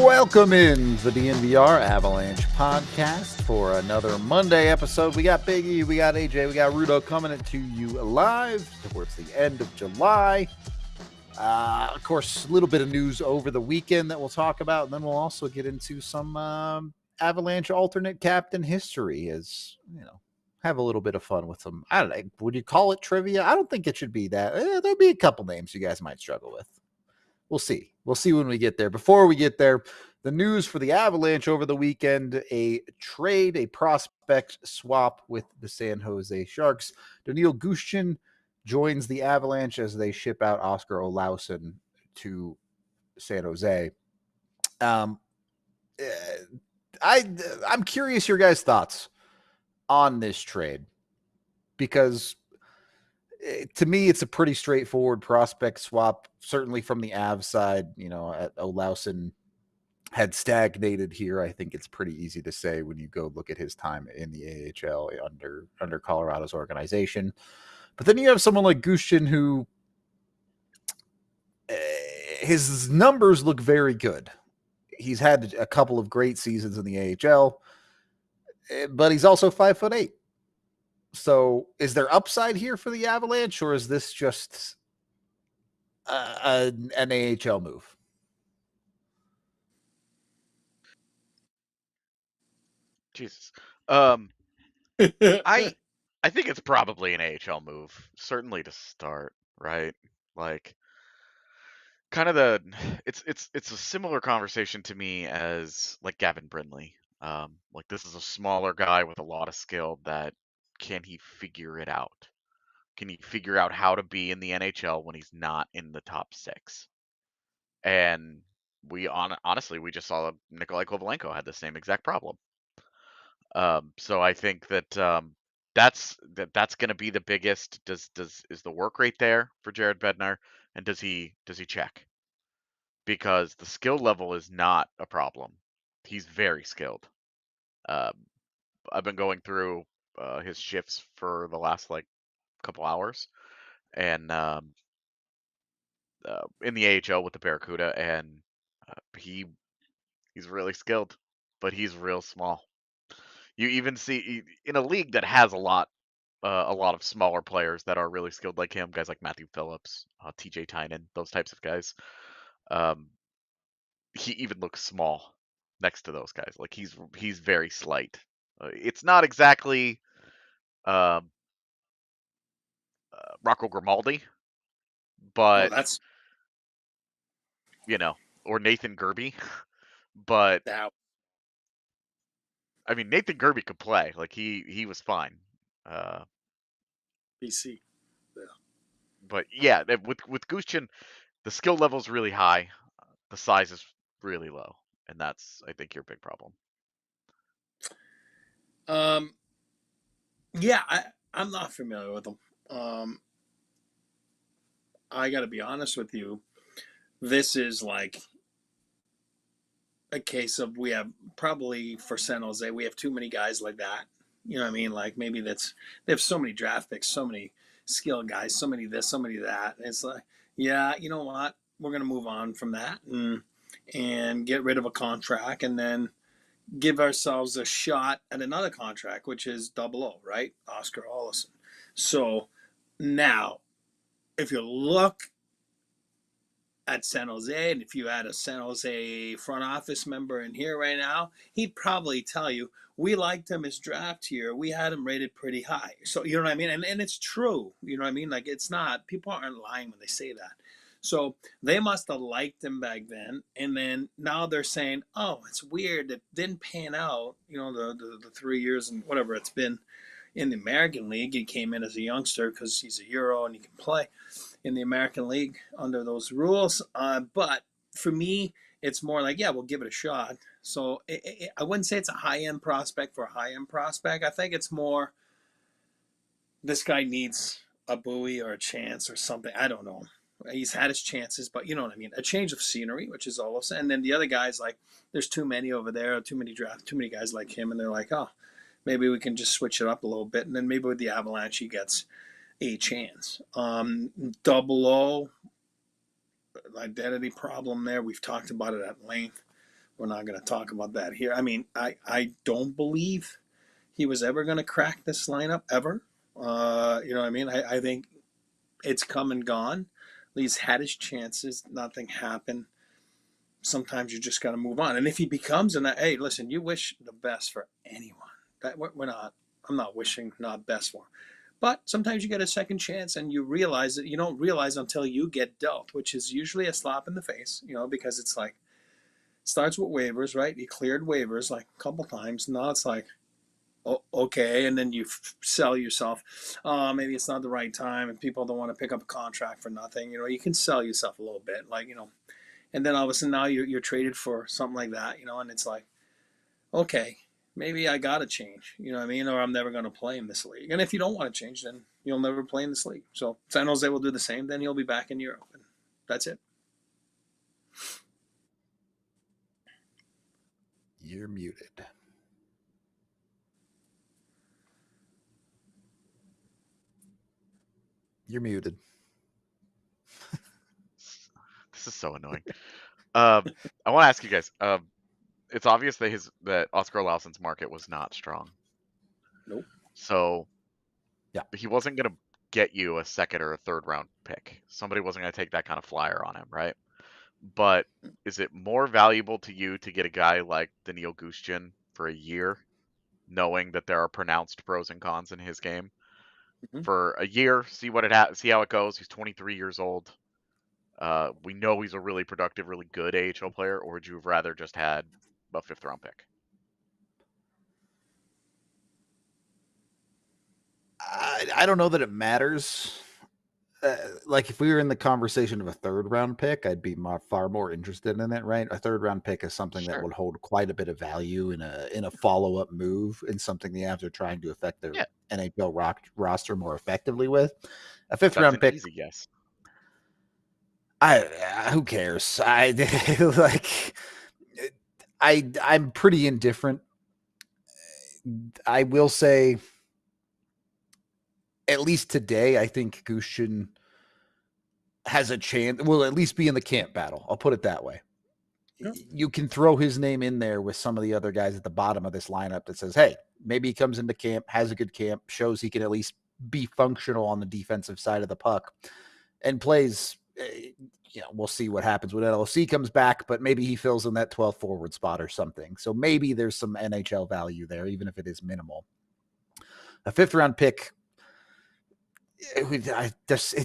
Welcome in the DNVR Avalanche Podcast for another Monday episode. We got Biggie, we got AJ, we got Rudo coming to you live towards the end of July. Of course, a little bit of news over the weekend that we'll talk about, and then we'll also get into some Avalanche alternate captain history, as you know, have a little bit of fun with some. I don't know, would you call it trivia? I don't think it should be that. There'll be a couple names you guys might struggle with. We'll see. We'll see when we get there. Before we get there, the news for the Avalanche over the weekend, a trade, a prospect swap with the San Jose Sharks. Daniil Gushchin joins the Avalanche as they ship out Oscar Olausson to San Jose. I'm curious your guys' thoughts on this trade, because to me, it's a pretty straightforward prospect swap, certainly from the Avs side. You know, Olausson had stagnated here. I think it's pretty easy to say when you go look at his time in the AHL under Colorado's organization. But then you have someone like Gushchin who his numbers look very good. He's had a couple of great seasons in the AHL, but he's also 5'8". So is there upside here for the Avalanche, or is this just an AHL move? Jesus. I think it's probably an AHL move, certainly to start, right? Like, kind of it's a similar conversation to me as like Gavin Brindley. Like, this is a smaller guy with a lot of skill that can he figure it out? Can he figure out how to be in the NHL when he's not in the top six? And honestly, we just saw Nikolai Kovalenko had the same exact problem. So I think that that's going to be the biggest. Is the work rate there for Jared Bednar, and does he check? Because the skill level is not a problem. He's very skilled. I've been going through his shifts for the last couple hours, and in the AHL with the Barracuda, and he's really skilled, but he's real small. You even see in a league that has a lot of smaller players that are really skilled like him, guys like Matthew Phillips, TJ Tynan, those types of guys. He even looks small next to those guys. Like, he's very slight. It's not exactly Rocco Grimaldi, but that's or Nathan Gerbe, but I mean, Nathan Gerbe could play. Like, he was fine. BC. Yeah. But yeah, with Gushchin, the skill level is really high. The size is really low, and that's, I think, your big problem. Yeah, I'm not familiar with them. I got to be honest with you. This is like a case of, we have probably for San Jose, we have too many guys like that. You know what I mean? Like, maybe they have so many draft picks, so many skilled guys, so many this, so many that. And it's like, yeah, you know what? We're going to move on from that and get rid of a contract, and then give ourselves a shot at another contract, which is 00, right? Oscar Olausson. So now, if you look at San Jose, and if you had a San Jose front office member in here right now, he'd probably tell you, we liked him as draft here. We had him rated pretty high. So, you know what I mean? And it's true. You know what I mean? Like, it's not, people aren't lying when they say that. So they must have liked him back then, and then now they're saying, "Oh, it's weird. It didn't pan out." You know, the 3 years and whatever it's been in the American League. He came in as a youngster because he's a Euro and he can play in the American League under those rules. But for me, it's more like, yeah, we'll give it a shot. So I wouldn't say it's a high-end prospect for a high-end prospect. I think it's more this guy needs a buoy or a chance or something. I don't know. He's had his chances, but you know what I mean? A change of scenery, which is Olausson. And then the other guys, like, there's too many over there, too many guys like him. And they're like, oh, maybe we can just switch it up a little bit. And then maybe with the Avalanche, he gets a chance. Double O, identity problem there. We've talked about it at length. We're not going to talk about that here. I mean, I don't believe he was ever going to crack this lineup, ever. You know what I mean? I think it's come and gone. He's had his chances. Nothing happened. Sometimes you just got to move on. And if he becomes hey, listen, you wish the best for anyone. I'm not wishing not best for him. But sometimes you get a second chance and you realize that you don't realize until you get dealt, which is usually a slap in the face, because it's like, starts with waivers, right? You cleared waivers like a couple times. Now it's like, oh, okay. And then you sell yourself. Maybe it's not the right time and people don't want to pick up a contract for nothing. You can sell yourself a little bit, and then all of a sudden now you're traded for something like that, and it's like, okay, maybe I got to change, or I'm never going to play in this league. And if you don't want to change, then you'll never play in this league. So San Jose will do the same. Then he'll be back in Europe. And that's it. You're muted. You're muted. This is so annoying. I want to ask you guys. It's obvious that Oscar Olausson's market was not strong. Nope. So, yeah, he wasn't going to get you a second or a third round pick. Somebody wasn't going to take that kind of flyer on him, right? But is it more valuable to you to get a guy like Daniil Gushchin for a year, knowing that there are pronounced pros and cons in his game? Mm-hmm. For a year, see how it goes. He's 23 years old. We know he's a really productive, really good AHL player, or would you have rather just had a 5th round pick? I don't know that it matters. Like if we were in the conversation of a 3rd round pick, I'd be far more interested in it, right? A 3rd round pick is something that would hold quite a bit of value in a follow-up move and something the Avs are trying to affect their NHL roster more effectively with. A 5th round pick. Easy guess. Who cares? I'm pretty indifferent. I will say, at least today, I think Gushchin has a chance. Will at least be in the camp battle. I'll put it that way. Yep. You can throw his name in there with some of the other guys at the bottom of this lineup that says, hey, maybe he comes into camp, has a good camp, shows he can at least be functional on the defensive side of the puck and plays. We'll see what happens when LLC comes back, but maybe he fills in that 12th forward spot or something. So maybe there's some NHL value there, even if it is minimal. A 5th round pick, it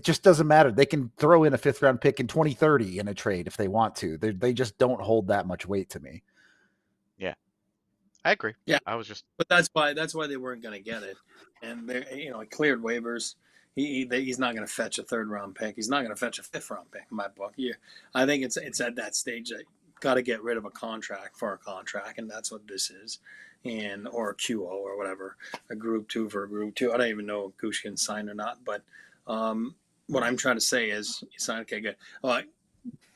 just doesn't matter. They can throw in a 5th round pick in 2030 in a trade if they want to. They just don't hold that much weight to me. Yeah, I agree. Yeah, but that's why they weren't going to get it, and they cleared waivers. He's not going to fetch a 3rd round pick. He's not going to fetch a 5th round pick in my book. Yeah, I think it's at that stage that got to get rid of a contract for a contract, and that's what this is, or a QO or whatever, a group 2 for a group 2. I don't even know if Gushchin signed or not, but what I'm trying to say is he signed. Okay, good.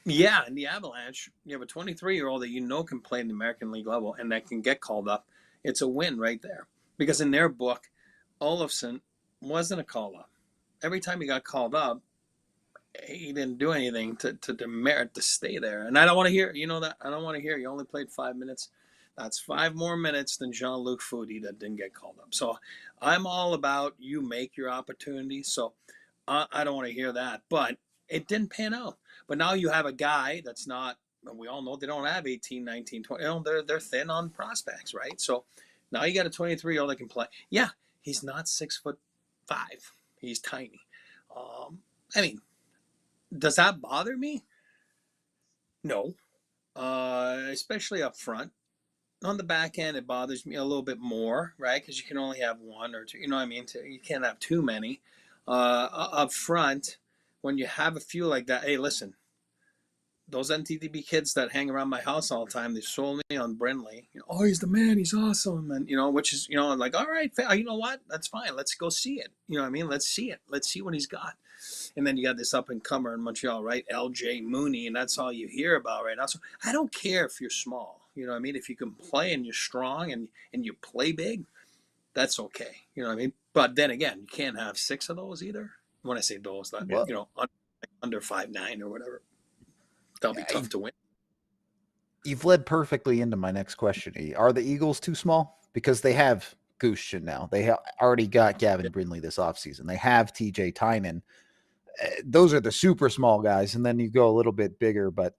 Yeah, in the Avalanche, you have a 23-year-old that can play in the American League level and that can get called up. It's a win right there, because in their book, Olausson wasn't a call up. Every time he got called up, he didn't do anything to merit to stay there. And I don't want to hear, that. I don't want to hear you only played 5 minutes. That's 5 more minutes than Jean-Luc Foudy that didn't get called up. So I'm all about you make your opportunity. So I don't want to hear that. But it didn't pan out. But now you have a guy that's not, we all know they don't have 18, 19, 20. They're thin on prospects, right? So now you got a 23-year-old that can play. Yeah, he's not 6'5". He's tiny. Does that bother me? No. Especially up front. on the back end, it bothers me a little bit more, right? Because you can only have one or two. You know what I mean? You can't have too many. Up front, when you have a few like that, hey, listen, those NTDB kids that hang around my house all the time, they sold me on Brindley. Oh, he's the man. He's awesome. And, which is, like, all right, you know what? That's fine. Let's go see it. You know what I mean? Let's see it. Let's see what he's got. And then you got this up and comer in Montreal, right? LJ Mooney, and that's all you hear about right now. So I don't care if you're small. You know what I mean? If you can play and you're strong and you play big, that's okay. You know what I mean? But then again, you can't have 6 of those either. When I say those, that under 5'9" or whatever. That'll be tough to win. You've led perfectly into my next question. Are the Eagles too small? Because they have Gushchin now. They already got Gavin Brindley this offseason. They have TJ Tynan. Those are the super small guys. And then you go a little bit bigger, but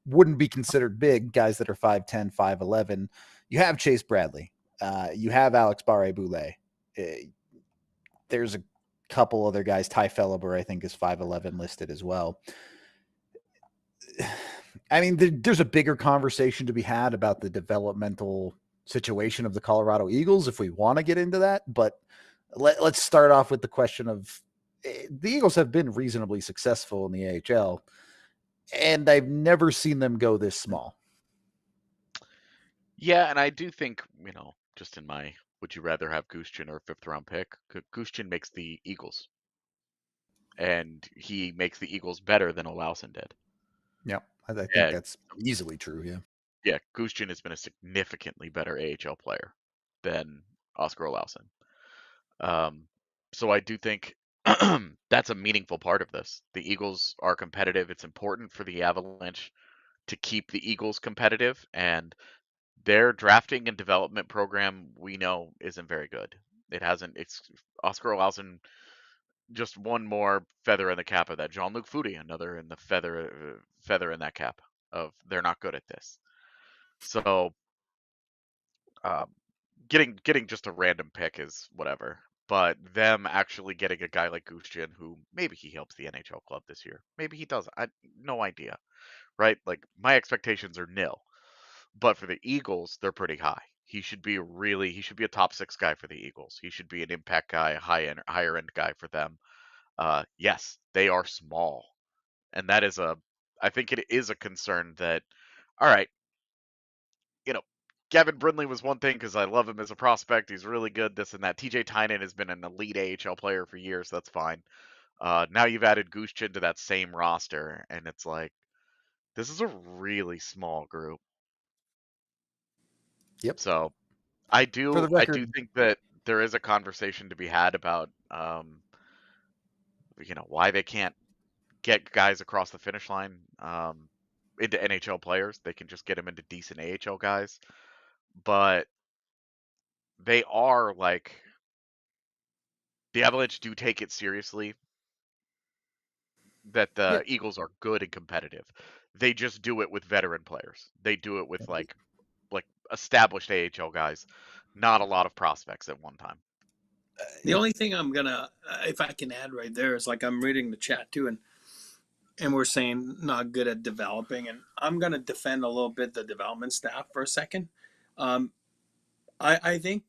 wouldn't be considered big guys that are 5'10", 5'11". You have Chase Bradley. You have Alex Barre-Boulet. There's a couple other guys. Ty Felleber, I think, is 5'11" listed as well. I mean, there's a bigger conversation to be had about the developmental situation of the Colorado Eagles if we want to get into that. But let's start off with the question of the Eagles have been reasonably successful in the AHL, and I've never seen them go this small. Yeah, and I do think, just in my would you rather have Gushchin or a 5th round pick, Gushchin makes the Eagles. And he makes the Eagles better than Olausson did. Yeah, I think that's easily true, yeah. Yeah, Gushchin has been a significantly better AHL player than Oscar Olausson. So I do think that's a meaningful part of this. The Eagles are competitive. It's important for the Avalanche to keep the Eagles competitive, and their drafting and development program, we know, isn't very good. It's Oscar Olausson, just one more feather in the cap of that. Jean-Luc Foudy, another in the feather in that cap of they're not good at this. So getting just a random pick is whatever. But them actually getting a guy like Gushchin, who maybe he helps the NHL club this year. Maybe he doesn't. No idea. Right? Like, my expectations are nil. But for the Eagles, they're pretty high. He should be a top 6 guy for the Eagles. He should be an impact guy, a higher end guy for them. Yes, they are small. And that is I think it is a concern that, all right, Gavin Brindley was one thing because I love him as a prospect. He's really good, this and that. TJ Tynan has been an elite AHL player for years. That's fine. Now you've added Gushchin to that same roster, and it's like, this is a really small group. Yep. So I do think that there is a conversation to be had about why they can't get guys across the finish line into NHL players. They can just get them into decent AHL guys. But they are the Avalanche do take it seriously that the Eagles are good and competitive. They just do it with veteran players. They do it with like established AHL guys, not a lot of prospects at one time. The only thing I'm gonna, if I can add right there, is I'm reading the chat too, and we're saying not good at developing, and I'm gonna defend a little bit the development staff for a second. I think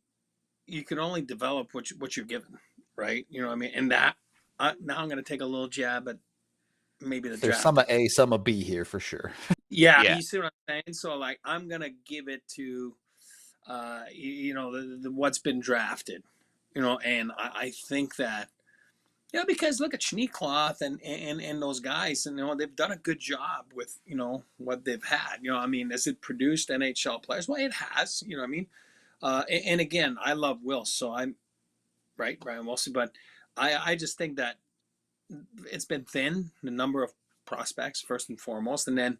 you can only develop what you're given, right? You know what I mean? And that now I'm gonna take a little jab at maybe the There's draft. some A, some a B here for sure. Yeah, you see what I'm saying? So I'm gonna give it to the what's been drafted, and I think that because look at Schneekloth and those guys, and they've done a good job with what they've had. I mean, has it produced NHL players? Well, it has. You know what I mean? And again, I love Will, so I'm right, Brian Wilson, but I just think that it's been thin, the number of prospects first and foremost, and then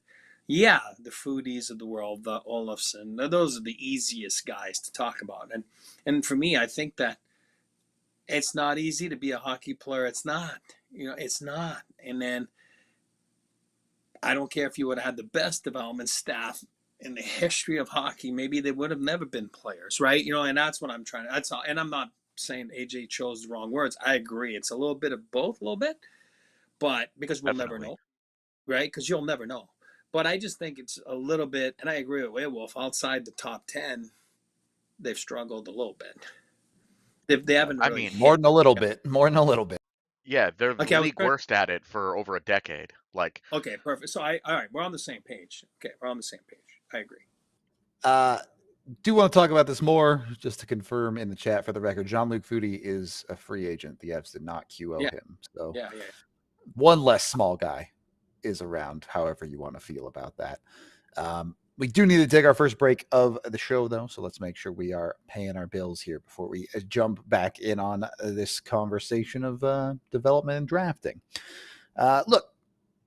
the Foodies of the world, the Olausson, those are the easiest guys to talk about. And for me, I think that it's not easy to be a hockey player. It's not. It's not. And then I don't care if you would have had the best development staff in the history of hockey, maybe they would have never been players, right? And that's what I'm trying to, that's all. And I'm not saying AJ chose the wrong words. I agree. It's a little bit of both, a little bit, but because we'll never know, right? Because you'll never know. But I just think it's a little bit, and I agree with Werewolf, outside the top 10, they've struggled a little bit. They haven't I really mean, More hit. than a little bit. More than a little bit. yeah, they're the Okay, I was league trying. worst at it for over a decade. Like, Okay, perfect. So all right, we're on the same page. Okay, we're on the same page. I agree. Do want to talk about this more, just to confirm in the chat for the record. Jean-Luc Foudy is a free agent. The Avs did not QO him. So Yeah. one less small guy is around, however you want to feel about that. We do need to take our first break of the show, though, so let's make sure we are paying our bills here before we jump back in on this conversation of development and drafting. Look,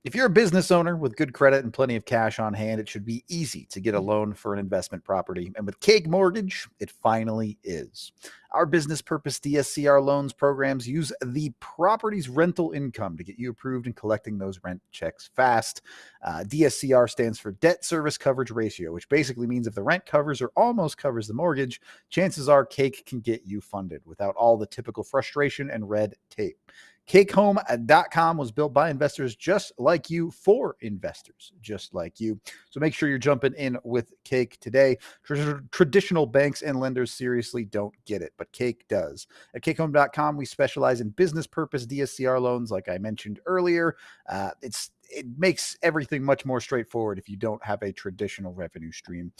if you're a business owner with good credit and plenty of cash on hand, it should be easy to get a loan for an investment property. And with Cake Mortgage, it finally is. Our business purpose DSCR loans programs use the property's rental income to get you approved and collecting those rent checks fast. DSCR stands for Debt Service Coverage Ratio, which basically means if the rent covers or almost covers the mortgage, chances are Cake can get you funded without all the typical frustration and red tape. CakeHome.com was built by investors just like you for investors just like you. So make sure you're jumping in with Cake today. Traditional banks and lenders seriously don't get it, but Cake does. At CakeHome.com, we specialize in business purpose DSCR loans, like I mentioned earlier. It makes everything much more straightforward if you don't have a traditional revenue stream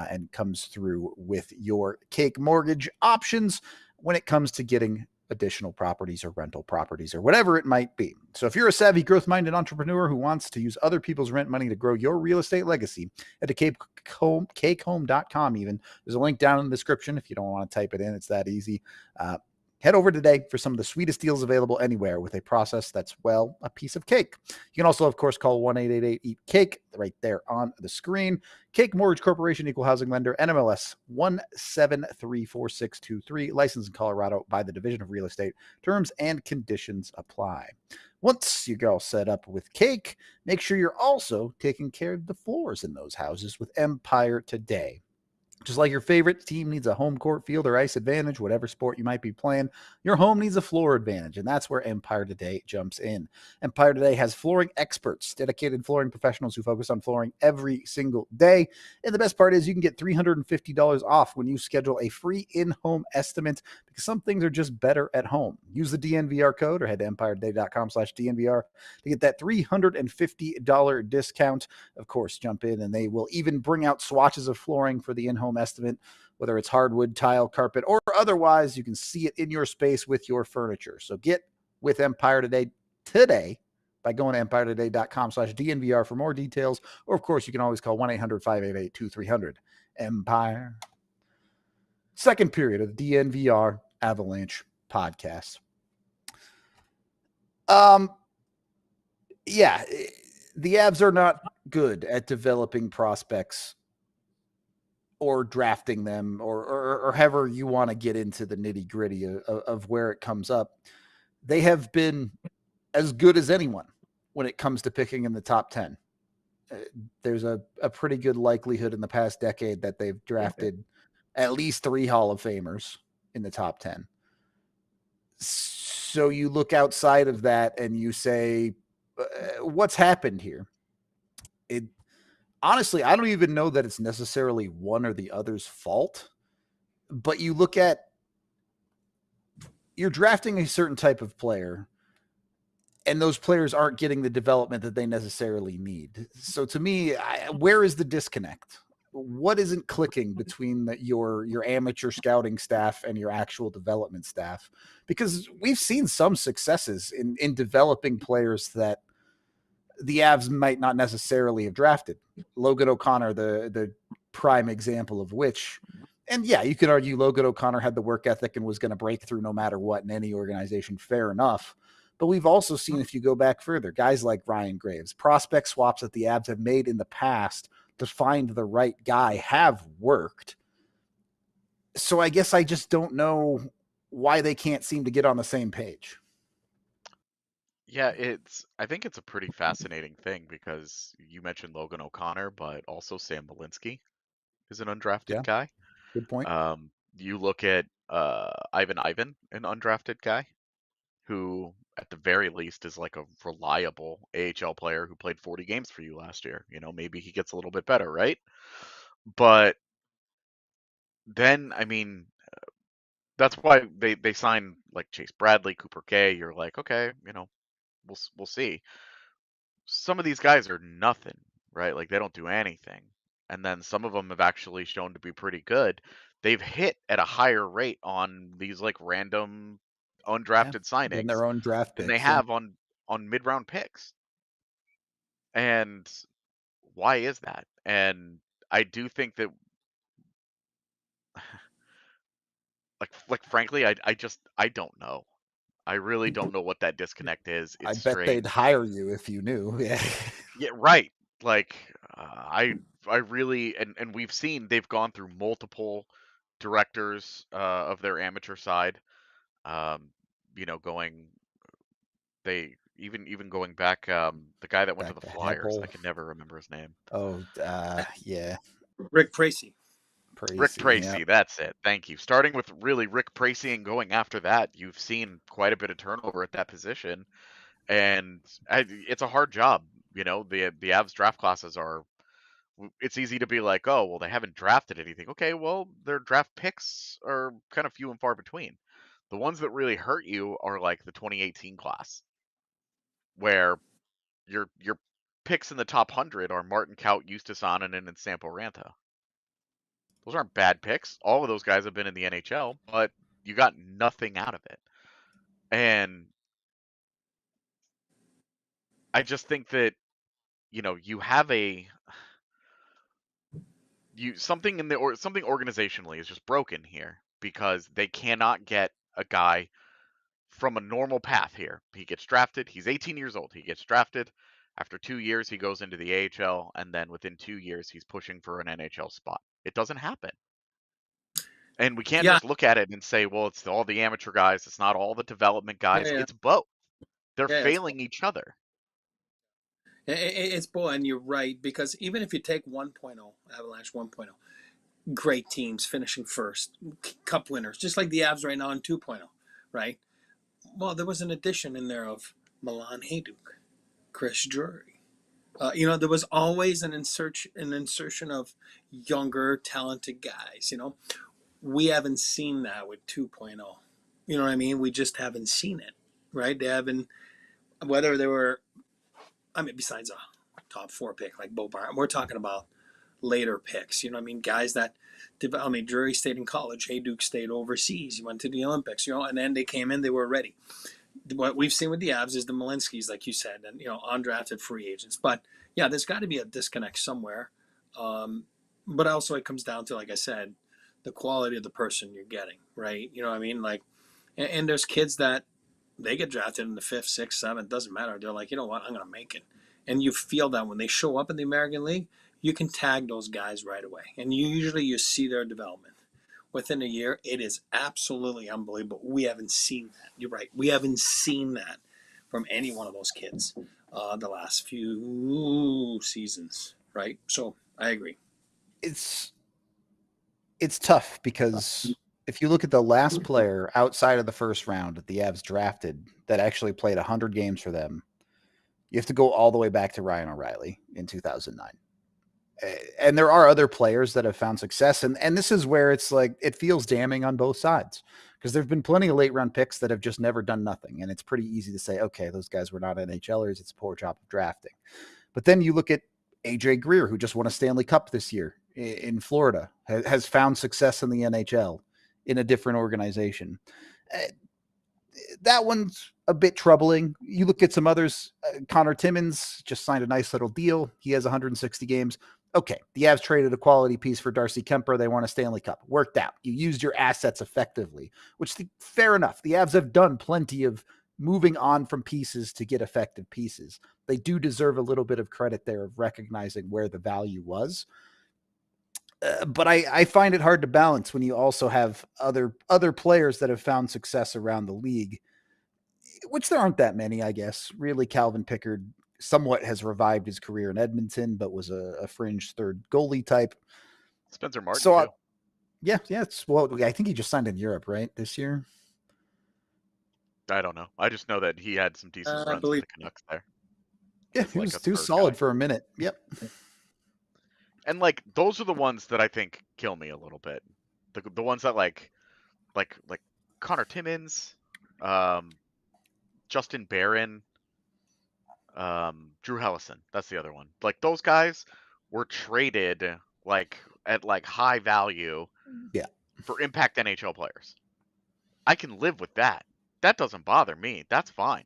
and comes through with your Cake mortgage options when it comes to getting additional properties or rental properties or whatever it might be. So if you're a savvy, growth-minded entrepreneur who wants to use other people's rent money to grow your real estate legacy, head to CakeHome.com even. There's a link down in the description if you don't want to type it in. It's that easy. Head over today for some of the sweetest deals available anywhere with a process that's, well, a piece of cake. You can also, of course, call 1-888-EAT-CAKE right there on the screen. Cake Mortgage Corporation, Equal Housing Lender, NMLS 1734623, licensed in Colorado by the Division of Real Estate. Terms and conditions apply. Once you get all set up with Cake, make sure you're also taking care of the floors in those houses with Empire Today. Just like your favorite team needs a home court, field, or ice advantage, whatever sport you might be playing, your home needs a floor advantage, and that's where Empire Today jumps in. Empire Today has flooring experts, dedicated flooring professionals who focus on flooring every single day. And the best part is you can get $350 off when you schedule a free in-home estimate, because some things are just better at home. Use the DNVR code or head to empiretoday.com/DNVR to get that $350 discount. Of course, jump in, and they will even bring out swatches of flooring for the in-home estimate, whether it's hardwood, tile, carpet, or otherwise. You can see it in your space with your furniture. So get with Empire today by going to empiretoday.com/DNVR for more details. Or, of course, you can always call 1-800-588-2300 Empire. Second period of the DNVR Avalanche Podcast. Yeah, the Avs are not good at developing prospects or drafting them, or however you want to get into the nitty gritty of where it comes up. They have been as good as anyone when it comes to picking in the top 10. There's a pretty good likelihood in the past decade that they've drafted at least 3 Hall of Famers in the top 10. So you look outside of that and you say, what's happened here? Honestly, I don't even know that it's necessarily one or the other's fault, but you look at, you're drafting a certain type of player, and those players aren't getting the development that they necessarily need. So to me, where is the disconnect? What isn't clicking between your amateur scouting staff and your actual development staff? Because we've seen some successes in developing players that the Avs might not necessarily have drafted. Logan O'Connor, the prime example of which. And yeah, you could argue Logan O'Connor had the work ethic and was going to break through no matter what in any organization. Fair enough. But we've also seen, if you go back further, guys like Ryan Graves, prospect swaps that the Avs have made in the past to find the right guy have worked. So I guess I just don't know why they can't seem to get on the same page. Yeah, I think it's a pretty fascinating thing because you mentioned Logan O'Connor, but also Sam Malinsky is an undrafted guy. Good point. You look at Ivan, an undrafted guy who at the very least is like a reliable AHL player who played 40 games for you last year. Maybe he gets a little bit better, right? But then, I mean, that's why they sign like Chase Bradley, Cooper Gay. You're like, okay, we'll see. Some of these guys are nothing, right? Like they don't do anything. And then some of them have actually shown to be pretty good. They've hit at a higher rate on these like random undrafted Getting signings their own draft than they picks. Yeah. have on mid-round picks. And why is that? And I do think that like frankly, I don't know. I really don't know what that disconnect is. I It's bet they'd strange. hire you if you knew. Yeah. Yeah, right. Like I really and we've seen they've gone through multiple directors of their amateur side. Um, going they even going back the guy that went to Back the to Flyers. I Heppel. can never remember his name. Oh, yeah. Rick Tracy. Rick Tracy. Yeah. Tracy, that's it. Thank you. Starting with really Rick Tracy and going after that, you've seen quite a bit of turnover at that position, and it's a hard job. The Avs draft classes are. It's easy to be like, oh, well, they haven't drafted anything. Okay, well, their draft picks are kind of few and far between. The ones that really hurt you are like the 2018 class, where your picks in the top 100 are Martin Kaut, Justus Annunen, and Sampo Ranta. Those aren't bad picks. All of those guys have been in the NHL, but you got nothing out of it. And I just think that you have something something organizationally is just broken here because they cannot get a guy from a normal path here. He gets drafted. He's 18 years old. He gets drafted. After 2 years, he goes into the AHL, and then within 2 years, he's pushing for an NHL spot. It doesn't happen. And we can't Yeah. just look at it and say, well, it's all the amateur guys. It's not all the development guys. Yeah. It's both. They're Yeah, failing each other. It's both, and you're right, because even if you take 1.0, Avalanche 1.0, great teams finishing first, cup winners, just like the Avs right now in 2.0, right? Well, there was an addition in there of Milan Hajduk, Chris Drury. There was always an insertion of younger, talented guys. We haven't seen that with 2.0. You know what I mean? We just haven't seen it, right? They haven't, whether they were, besides a top 4 pick like Bo Barn, we're talking about later picks. You know what I mean? Guys that, Drury stayed in college. Hajduk stayed overseas. He went to the Olympics, and then they came in, they were ready. What we've seen with the Avs is the Malinskis, like you said, and, undrafted free agents. But, yeah, there's got to be a disconnect somewhere. But also it comes down to, like I said, the quality of the person you're getting, right? You know what I mean? Like, and there's kids that they get drafted in the 5th, 6th, 7th, doesn't matter. They're like, you know what, I'm going to make it. And you feel that when they show up in the American League, you can tag those guys right away. And you see their development. Within a year, it is absolutely unbelievable. We haven't seen that. You're right. We haven't seen that from any one of those kids the last few seasons, right? So I agree. It's tough because if you look at the last player outside of the first round that the Avs drafted that actually played 100 games for them, you have to go all the way back to Ryan O'Reilly in 2009. And there are other players that have found success. And this is where it's like, it feels damning on both sides because there've been plenty of late round picks that have just never done nothing. And it's pretty easy to say, okay, those guys were not NHLers. It's a poor job of drafting. But then you look at AJ Greer, who just won a Stanley Cup this year in Florida, has found success in the NHL in a different organization. That one's a bit troubling. You look at some others. Connor Timmins just signed a nice little deal. He has 160 games. Okay, the Avs traded a quality piece for Darcy Kemper. They won a Stanley Cup. Worked out. You used your assets effectively, which fair enough. The Avs have done plenty of moving on from pieces to get effective pieces. They do deserve a little bit of credit there of recognizing where the value was. But I find it hard to balance when you also have other players that have found success around the league, which there aren't that many, I guess. Really, Calvin Pickard somewhat has revived his career in Edmonton, but was a fringe third goalie type. Spencer Martin, so, too. Yeah. Well, I think he just signed in Europe, right, this year? I don't know. I just know that he had some decent I runs with believe. the Canucks there. Yeah, As he like was a too third solid guy. for a minute. Yep. And like those are the ones that I think kill me a little bit. The ones that like Connor Timmins, Justin Barron, Drew Hellison. That's the other one. Like those guys were traded like at like high value Yeah. for impact NHL players. I can live with that. That doesn't bother me. That's fine.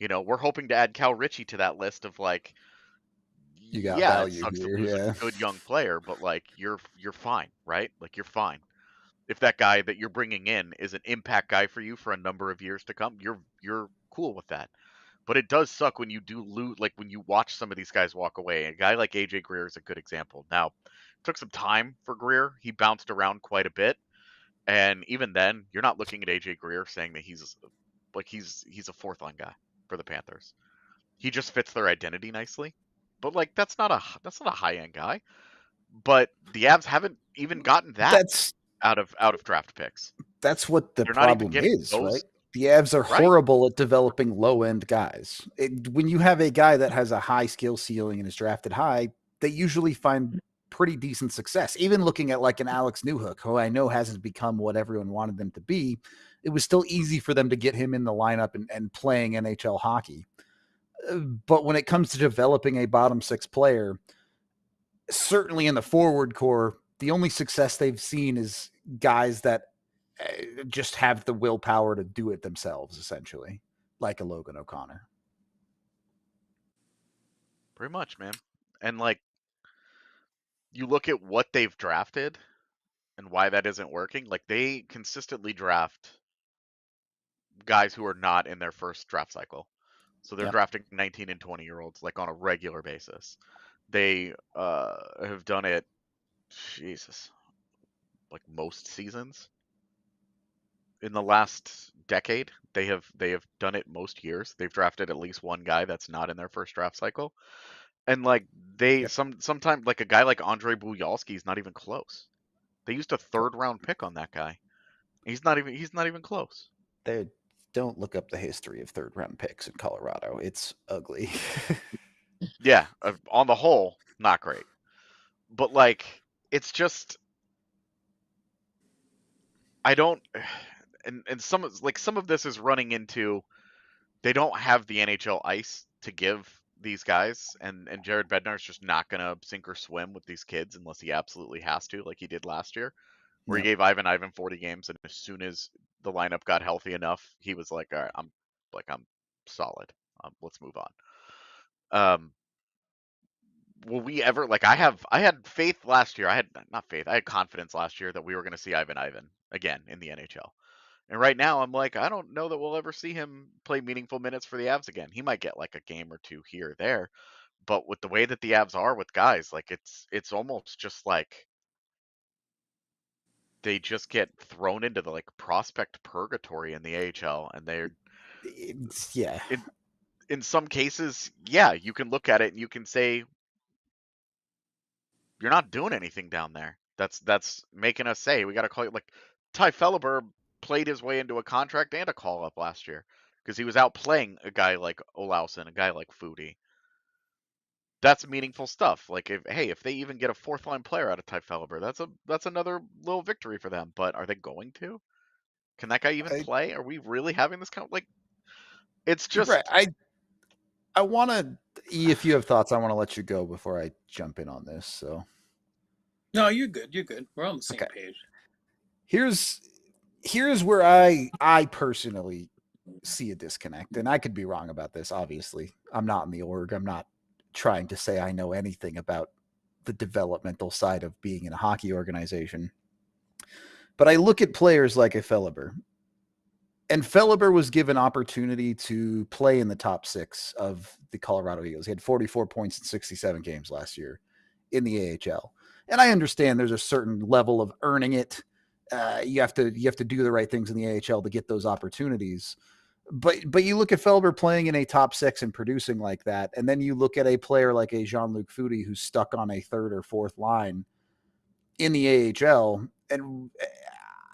You know, we're hoping to add Cal Ritchie to that list of like, You got yeah, it value sucks to here. lose a Yeah. good young player, but like you're fine, right? Like you're fine. If that guy that you're bringing in is an impact guy for you for a number of years to come, you're cool with that. But it does suck when you do lose, like when you watch some of these guys walk away. A guy like AJ Greer is a good example. Now, it took some time for Greer. He bounced around quite a bit, and even then, you're not looking at AJ Greer saying that he's a fourth line guy for the Panthers. He just fits their identity nicely. But like that's not a high end guy. But the Avs haven't even gotten that That's out of draft picks. what the They're not even problem getting is, right? those The Avs are right. horrible at developing low end guys. When you have a guy that has a high skill ceiling and is drafted high, they usually find pretty decent success. Even looking at like an Alex Newhook, who I know hasn't become what everyone wanted them to be, it was still easy for them to get him in the lineup and playing NHL hockey. But when it comes to developing a bottom six player, certainly in the forward core, the only success they've seen is guys that just have the willpower to do it themselves, essentially, like a Logan O'Connor. Pretty much, man. And like you look at what they've drafted and why that isn't working. Like they consistently draft guys who are not in their first draft cycle. So they're Yep. drafting 19 and 20-year-olds like on a regular basis. They have done it, Jesus, like most seasons in the last decade. They have done it most years. They've drafted at least one guy that's not in their first draft cycle. And like they sometimes like a guy like Andre Buyalski is not even close. They used a third round pick on that guy. He's not even close. They don't look up the history of third round picks in Colorado. It's ugly. Yeah, on the whole, not great. But like it's just I don't and some of this is running into they don't have the NHL ice to give these guys and Jared Bednar's just not going to sink or swim with these kids unless he absolutely has to like he did last year where he gave Ivan 40 games and as soon as the lineup got healthy enough he was like all right I'm solid let's move on. Will we ever like I had faith last year. I had confidence last year that we were going to see Ivan again in the NHL. And right now I'm like I don't know that we'll ever see him play meaningful minutes for the Avs again. He might get like a game or two here or there, but with the way that the Avs are with guys, like it's almost just like they just get thrown into the like prospect purgatory in the AHL and they're in some cases, yeah, you can look at it and you can say you're not doing anything down there. That's making us say we got to call it like Ty Felleber played his way into a contract and a call up last year because he was out playing a guy like Olausson, a guy like Foodie. That's meaningful stuff. Like if they even get a fourth line player out of Ty Felleber, that's another little victory for them. But are they going to? Can that guy even play? Are we really having this count? Like it's just right. I want to. If you have thoughts, I want to let you go before I jump in on this. So. No, you're good. You're good. We're on the same page. Here's where I personally see a disconnect, and I could be wrong about this. Obviously, I'm not in the org. I'm not trying to say I know anything about the developmental side of being in a hockey organization. But I look at players like a Felleber, and Felleber was given opportunity to play in the top six of the Colorado Eagles. He had 44 points in 67 games last year in the AHL. And I understand there's a certain level of earning it. You have to do the right things in the AHL to get those opportunities. But you look at Felleber playing in a top six and producing like that, and then you look at a player like a Jean-Luc Foodie who's stuck on a third or fourth line in the AHL, and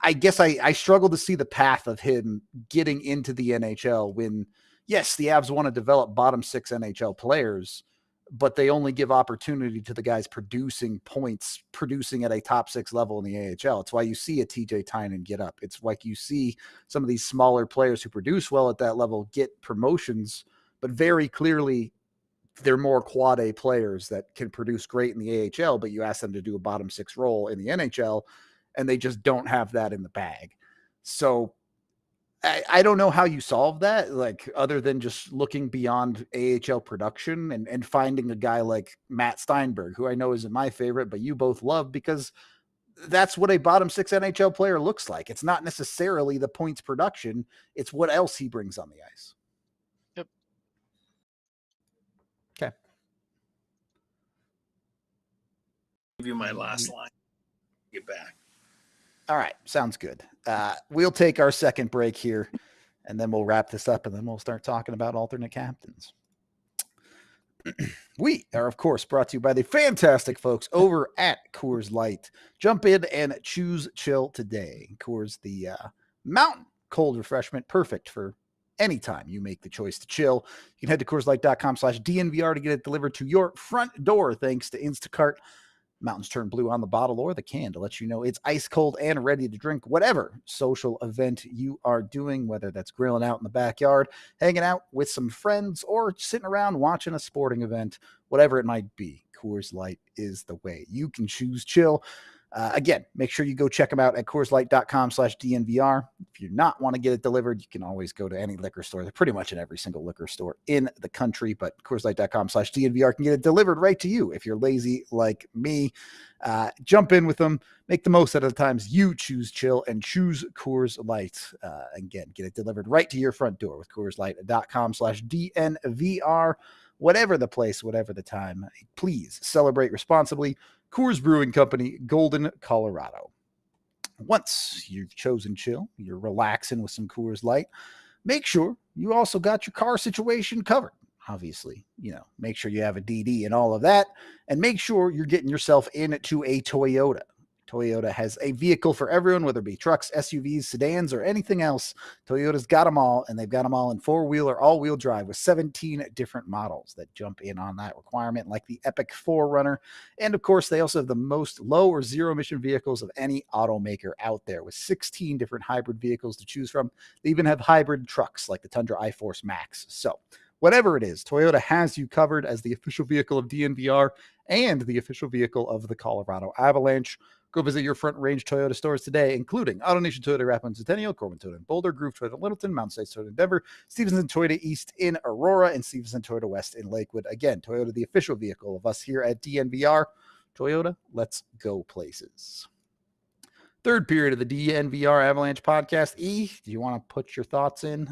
I guess I struggle to see the path of him getting into the NHL when, yes, the Avs want to develop bottom 6 NHL players, but they only give opportunity to the guys producing points, producing at a top 6 level in the AHL. It's why you see a TJ Tynan get up. It's like you see some of these smaller players who produce well at that level get promotions, but very clearly they're more quad A players that can produce great in the AHL, but you ask them to do a bottom 6 role in the NHL, and they just don't have that in the bag. So I don't know how you solve that, like other than just looking beyond AHL production and finding a guy like Matt Steinberg, who I know isn't my favorite, but you both love because that's what a bottom 6 NHL player looks like. It's not necessarily the points production. It's what else he brings on the ice. Yep. Okay. Give you my last line. Get back. All right. Sounds good. We'll take our second break here and then we'll wrap this up and then we'll start talking about alternate captains. We are, of course, brought to you by the fantastic folks over at Coors Light. Jump in and choose chill today. Coors, the mountain cold refreshment, perfect for any time you make the choice to chill. You can head to CoorsLight.com/DNVR to get it delivered to your front door thanks to Instacart. Mountains turn blue on the bottle or the can to let you know it's ice cold and ready to drink whatever social event you are doing, whether that's grilling out in the backyard, hanging out with some friends, or sitting around watching a sporting event, whatever it might be. Coors Light is the way. You can choose chill. Again, make sure you go check them out at CoorsLight.com/DNVR. If you not want to get it delivered, you can always go to any liquor store. They're pretty much in every single liquor store in the country, but CoorsLight.com/DNVR can get it delivered right to you. If you're lazy like me, jump in with them. Make the most out of the times you choose chill and choose Coors Light. Again, get it delivered right to your front door with CoorsLight.com/DNVR. Whatever the place, whatever the time, please celebrate responsibly. Coors Brewing Company, Golden, Colorado. Once you've chosen chill, you're relaxing with some Coors Light, make sure you also got your car situation covered. Obviously, make sure you have a DD and all of that, and make sure you're getting yourself into a Toyota. Toyota has a vehicle for everyone, whether it be trucks, SUVs, sedans, or anything else. Toyota's got them all, and they've got them all in 4-wheel or all-wheel drive with 17 different models that jump in on that requirement, like the Epic 4Runner. And, of course, they also have the most low or zero-emission vehicles of any automaker out there with 16 different hybrid vehicles to choose from. They even have hybrid trucks like the Tundra iForce Max. So, whatever it is, Toyota has you covered as the official vehicle of DNVR and the official vehicle of the Colorado Avalanche. Go visit your Front Range Toyota stores today, including AutoNation Toyota Rathbone Centennial, Corbin Toyota in Boulder, Groove Toyota in Littleton, Mountain States Toyota in Denver, Stevenson Toyota East in Aurora, and Stevenson Toyota West in Lakewood. Again, Toyota, the official vehicle of us here at DNVR. Toyota, let's go places. Third period of the DNVR Avalanche Podcast. E, do you want to put your thoughts in?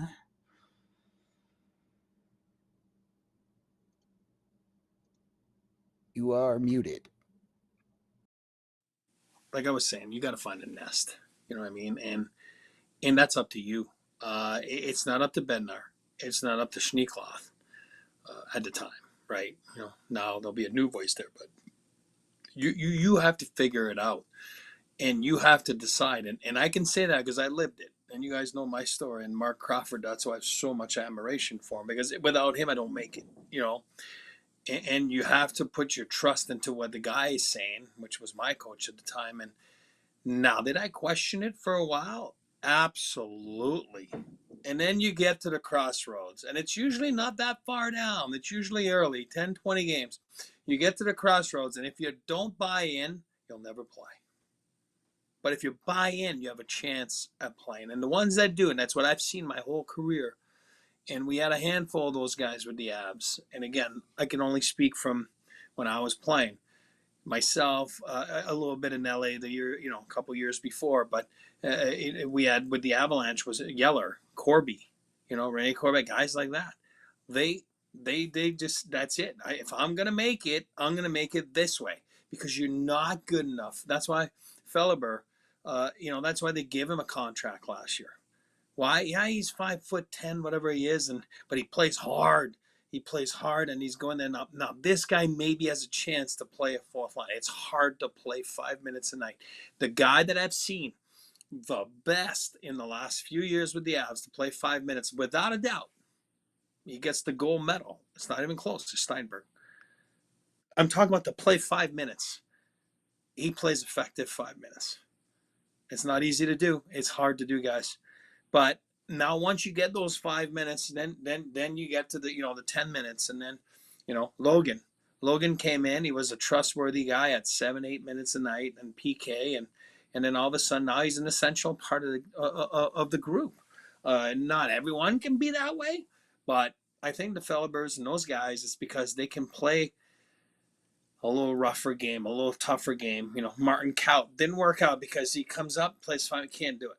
You are muted. Like I was saying, you got to find a nest. You know what I mean? And that's up to you. It's not up to Bednar. It's not up to Schneekloth at the time, right? Now there'll be a new voice there, but you have to figure it out, and you have to decide. And I can say that because I lived it, and you guys know my story. And Mark Crawford, that's why I have so much admiration for him, because without him, I don't make it. And you have to put your trust into what the guy is saying, which was my coach at the time. And now, did I question it for a while? Absolutely. And then you get to the crossroads, and it's usually not that far down. It's usually early, 10, 20 games. You get to the crossroads, and if you don't buy in, you'll never play. But if you buy in, you have a chance at playing. And the ones that do, and that's what I've seen my whole career, and we had a handful of those guys with the Avs. And again, I can only speak from when I was playing. Myself, a little bit in LA the year, a couple years before, but we had with the Avalanche was Yeller, Corby, Rene Corby, guys like that. They just, that's it. If I'm gonna make it, I'm gonna make it this way, because you're not good enough. That's why Felleber, that's why they gave him a contract last year. Why? Yeah, he's 5'10", whatever he is, but he plays hard. He plays hard, and he's going there now. Now, this guy maybe has a chance to play a fourth line. It's hard to play 5 minutes a night. The guy that I've seen the best in the last few years with the Avs to play 5 minutes, without a doubt, he gets the gold medal. It's not even close to Steinberg. I'm talking about to play 5 minutes. He plays effective 5 minutes. It's not easy to do. It's hard to do, guys. But now once you get those 5 minutes, then you get to the 10 minutes, and then Logan came in. He was a trustworthy guy at 7-8 minutes a night and PK, and then all of a sudden now he's an essential part of the group. Not everyone can be that way, but I think the Fellabers and those guys, it's because they can play a little rougher game, a little tougher game. Martin Kaut didn't work out because he comes up, plays fine, can't do it.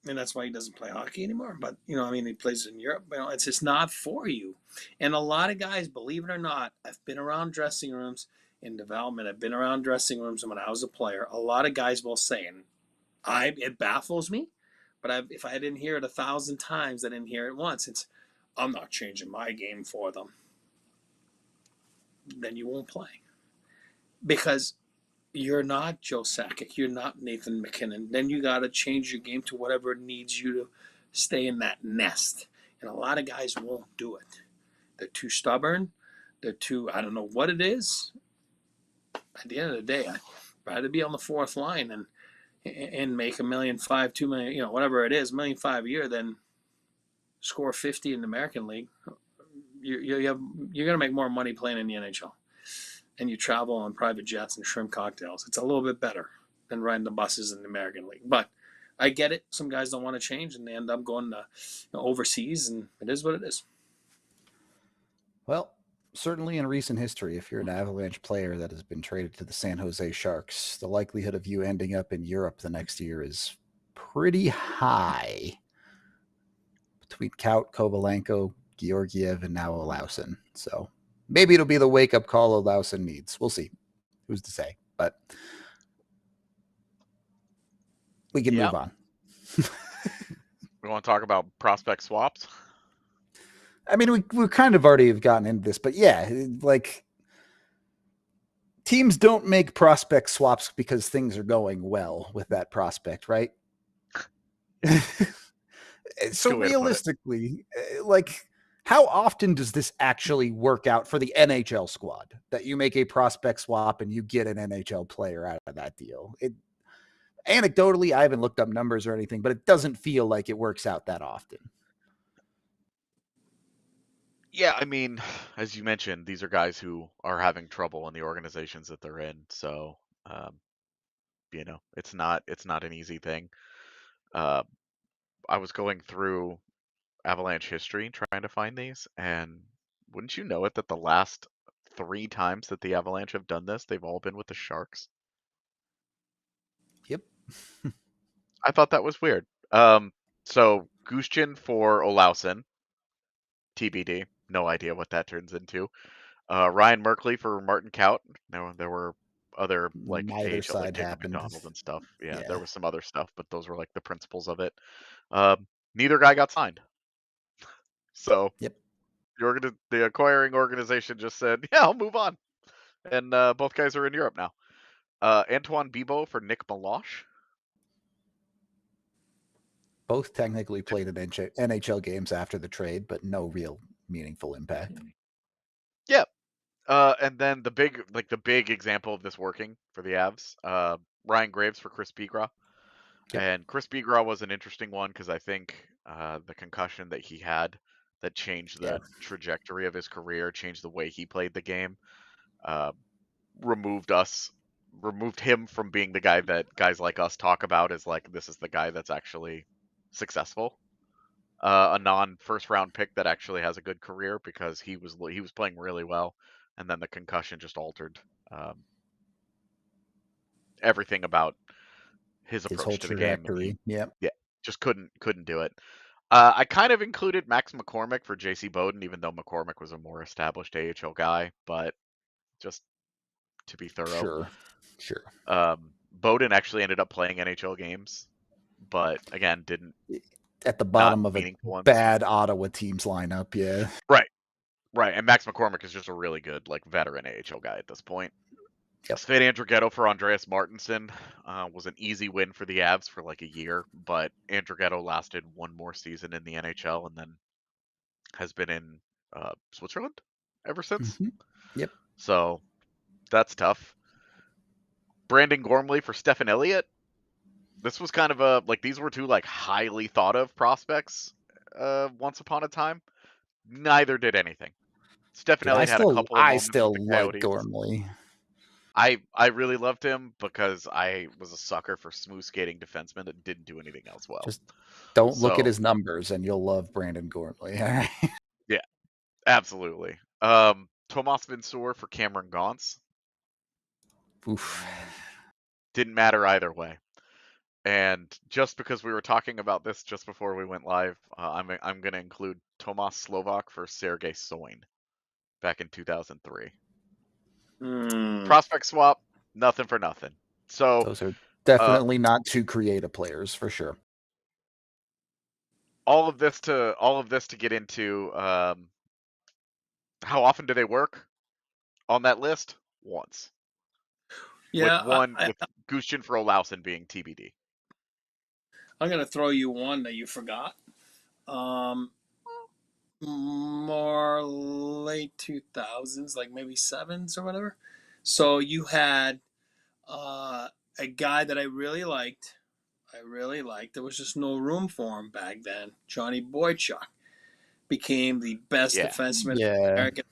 And that's why he doesn't play hockey anymore. But, he plays in Europe. It's just not for you. And a lot of guys, believe it or not, I've been around dressing rooms in development. I've been around dressing rooms when I was a player. A lot of guys will say, and it baffles me, but if I didn't hear it 1,000 times, I didn't hear it once. I'm not changing my game for them. Then you won't play. Because you're not Joe Sakic. You're not Nathan McKinnon. Then you got to change your game to whatever needs you to stay in that nest. And a lot of guys won't do it. They're too stubborn. They're too, I don't know what it is. At the end of the day, I'd rather be on the fourth line and make $1.5 million, $2 million, whatever it is, $1.5 million a year than score 50 in the American League. You're going to make more money playing in the NHL. And you travel on private jets and shrimp cocktails. It's a little bit better than riding the buses in the American League. But I get it. Some guys don't want to change, and they end up going overseas, and it is what it is. Well, certainly in recent history, if you're an Avalanche player that has been traded to the San Jose Sharks, the likelihood of you ending up in Europe the next year is pretty high. Between Kaut, Kovalenko, Georgiev, and now Olausson. So maybe it'll be the wake-up call Olausson needs. We'll see. Who's to say? But we can move on. We want to talk about prospect swaps? I mean, we kind of already have gotten into this, but yeah, like teams don't make prospect swaps because things are going well with that prospect, right? So realistically, like, how often does this actually work out for the NHL squad that you make a prospect swap and you get an NHL player out of that deal? Anecdotally, I haven't looked up numbers or anything, but it doesn't feel like it works out that often. Yeah, I mean, as you mentioned, these are guys who are having trouble in the organizations that they're in. So, it's not an easy thing. I was going through Avalanche history trying to find these, and wouldn't you know it that the last 3 times that the Avalanche have done this, they've all been with the Sharks? Yep. I thought that was weird. So Gushchin for Olausson, TBD. No idea what that turns into. Ryan Merkley for Martin Kaut. There were other like Neither AHL, side like Jacob happened. McDonald and stuff. Yeah, Yeah. there was some other stuff, but those were like the principles of it. Neither guy got signed. So Yep. the acquiring organization just said, yeah, I'll move on. And both guys are in Europe now. Antoine Bibeau for Nick Meloche. Both technically played in NHL games after the trade, but no real meaningful impact. Yeah. And then the big example of this working for the Avs, Ryan Graves for Chris Bigra. Yep. And Chris Bigra was an interesting one because I think the concussion that he had that changed the trajectory of his career, changed the way he played the game, removed him from being the guy that guys like us talk about as like, this is the guy that's actually successful. A non-first round pick that actually has a good career because he was playing really well, and then the concussion just altered everything about his approach to the game. Yeah, just couldn't do it. I kind of included Max McCormick for JC Bowden, even though McCormick was a more established AHL guy, but just to be thorough. Sure. Bowden actually ended up playing NHL games, but again, didn't at the bottom of a bad Ottawa team's lineup. Yeah. Right. And Max McCormick is just a really good, like, veteran AHL guy at this point. Yep. Sven Andrighetto for Andreas Martinson was an easy win for the Avs for like a year, but Andrighetto lasted one more season in the NHL and then has been in Switzerland ever since. Mhm. Yep. So that's tough. Brandon Gormley for Stefan Elliott. This was kind of a like these were two like highly thought of prospects once upon a time. Neither did anything. Stefan Dude, I Elliott had a still couple of moments with the like Coyotes. Gormley. I really loved him because I was a sucker for smooth skating defensemen that didn't do anything else well. Just don't look at So- his numbers and you'll love Brandon Gormley. All right. Yeah, absolutely. Tomas Vincour for Cameron Gaunce. Oof. Didn't matter either way. And just because we were talking about this just before we went live, I'm going to include Tomas Slovak for Sergei Soin back in 2003. Prospect swap, nothing for nothing. So Those are definitely not two creative players for sure. all of this to get into how often do they work on that list? Once. Yeah, with Gushchin for Olausson being TBD. I'm gonna throw you one that you forgot. More late 2000s, like maybe sevens or whatever. So you had a guy that I really liked. There was just no room for him back then. Johnny Boychuk became the best defenseman in the American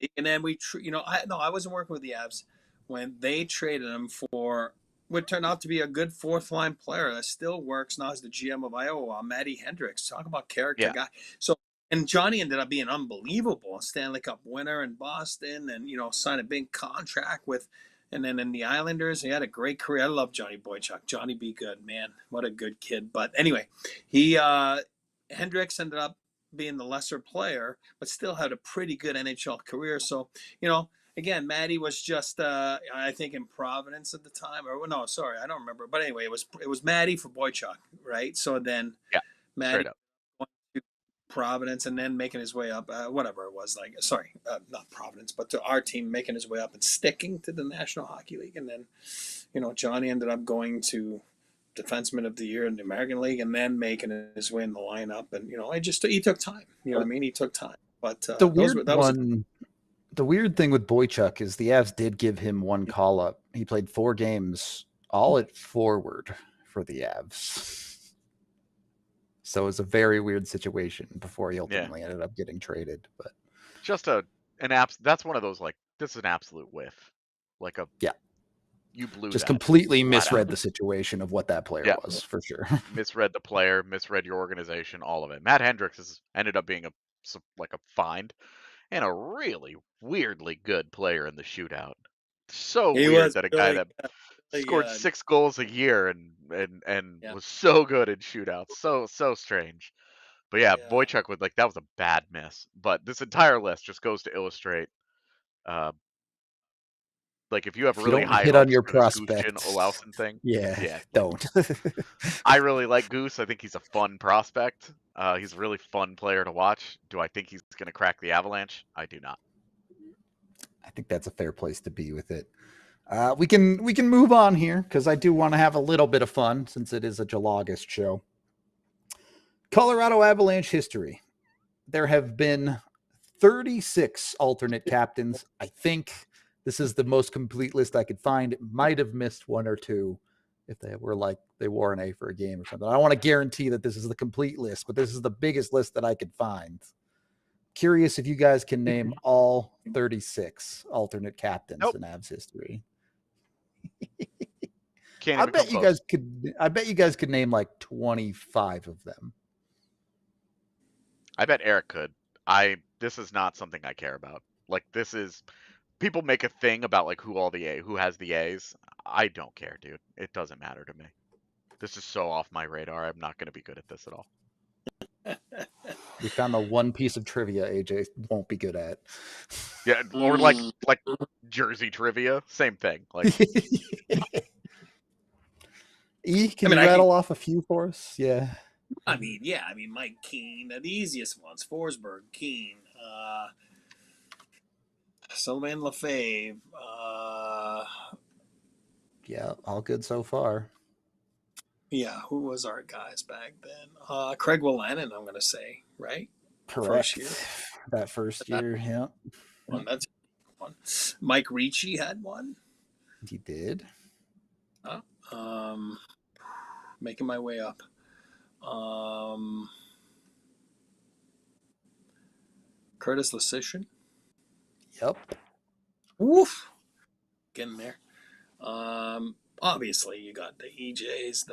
League. And then I wasn't working with the Avs when they traded him for what turned out to be a good fourth line player that still works now as the GM of Iowa, Matty Hendricks. Talk about character guy. So, and Johnny ended up being unbelievable, a Stanley Cup winner in Boston, and signed a big contract with. And then in the Islanders, he had a great career. I love Johnny Boychuk. Johnny be good, man. What a good kid. But anyway, Hendricks ended up being the lesser player, but still had a pretty good NHL career. So, again, Matty was just, I think, in Providence at the time. Or no, sorry, I don't remember. But anyway, it was Matty for Boychuk, right? So then Matty went to Providence and then making his way up, whatever it was, not Providence, but to our team, making his way up and sticking to the National Hockey League. And then, Johnny ended up going to Defenseman of the Year in the American League and then making his way in the lineup. And, he took time. You know what I mean? He took time. But The weird thing with Boychuk is the Avs did give him one call up. He played 4 games, all at forward for the Avs. So it was a very weird situation before he ultimately ended up getting traded. But just that's one of those this is an absolute whiff. You blew just that completely misread the situation of what that player was for sure. Misread the player, misread your organization, all of it. Matt Hendricks ended up being a find and a really weirdly good player in the shootout. So weird that a guy that scored 6 goals a year and was so good in shootouts. So strange. But Boychuk that was a bad miss. But this entire list just goes to illustrate if you have really high hit hopes on your for this prospects, Gushchin Olausson thing, don't. I really like Goose. I think he's a fun prospect. He's a really fun player to watch. Do I think he's going to crack the Avalanche? I do not. I think that's a fair place to be with it. We can move on here because I do want to have a little bit of fun since it is a July-August show. Colorado Avalanche history. There have been 36 alternate captains. I think this is the most complete list I could find. It might have missed 1 or 2 if they wore an A for a game or something. I don't want to guarantee that this is the complete list, but this is the biggest list that I could find. Curious if you guys can name all 36 alternate captains in Avs history. I bet you guys could name 25 of them. I bet Eric could. This is not something I care about. This is people make a thing about who has the A's. I don't care, dude. It doesn't matter to me. This is so off my radar. I'm not going to be good at this at all. We found the one piece of trivia AJ won't be good at. Yeah, or Jersey trivia, same thing. Can you rattle off a few for us? Yeah. I mean, Mike Keane, the easiest ones. Forsberg, Keane. Sylvain Lefebvre. Yeah, all good so far. Yeah, who was our guys back then? Craig Wolanin, I'm going to say, right? Correct. First year. That first year, yeah. One. That's one. Mike Ricci had one. He did. Making my way up. Curtis Lasician. Yep. Woof. Getting there. Obviously, you got the EJs,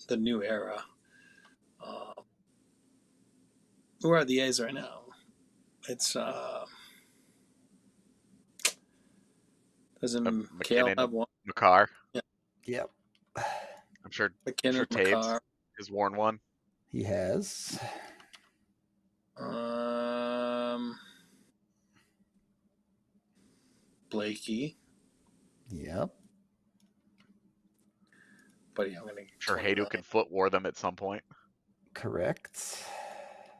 the new era. Who are the A's right now? It's doesn't Kale have one? McCarr. Yeah. Yep. I'm sure McKinnon, Taves McCarr. has worn one. He has. Blakey. Yep. But yeah, I'm gonna. Sure, Hayduk and Foot wore them at some point. Correct.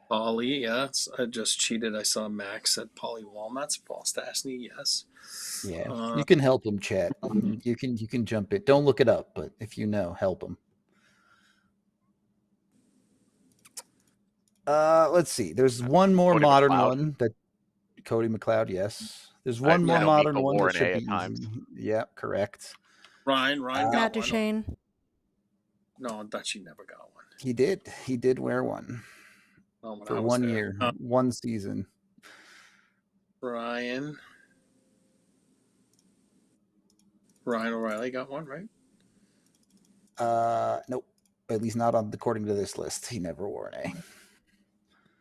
Paulie, yes. I just cheated. I saw Max at Paulie Walnuts. Paul Stastny, yes. Yeah, you can help him, chat. You can jump in. Don't look it up, but if you know, help him. Let's see. There's one more Cody modern McLeod. one that Cody McLeod. Yes, there's one more modern one that should be easy. Yeah, correct. Ryan got Matt one. Duchene. No, Dutchie never got one. He did. He did wear one for 1 year, 1 season. Ryan O'Reilly got one, right? Nope. At least not according to this list. He never wore an A.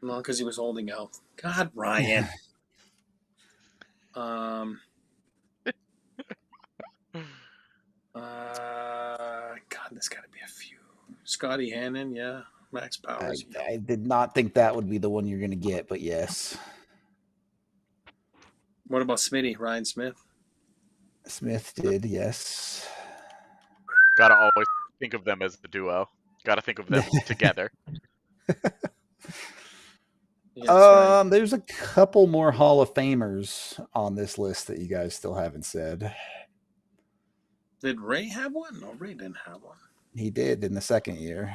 No, because he was holding out. God, Ryan. God, there's got to be a few. Scotty Hannon, yeah. Max Powers. I did not think that would be the one you're going to get, but yes. What about Smitty? Ryan Smith? Smith did, yes. Gotta always think of them as the duo. Gotta think of them together. Yeah, right. There's a couple more Hall of Famers on this list that you guys still haven't said. Did Ray have one? No, Ray didn't have one. He did in the second year.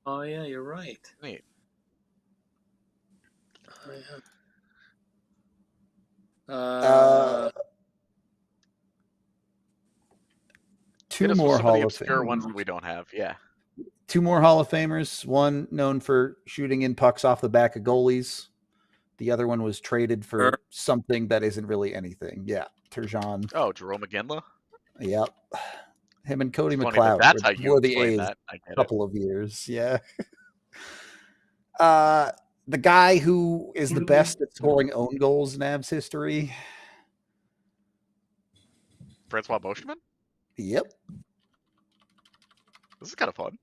Oh, yeah, you're right. Neat. Two more Hall of Famers. Ones that we don't have, yeah. 2 more Hall of Famers. One known for shooting in pucks off the back of goalies. The other one was traded for something that isn't really anything. Yeah, Turgeon. Oh, Jerome McGinley? Yep. Him and Cody It's McLeod that's how you were the explain A's that. I get a couple of years. Yeah. The guy who is the best at scoring own goals in Avs history. Francois Beauchemin? Yep. This is kind of fun.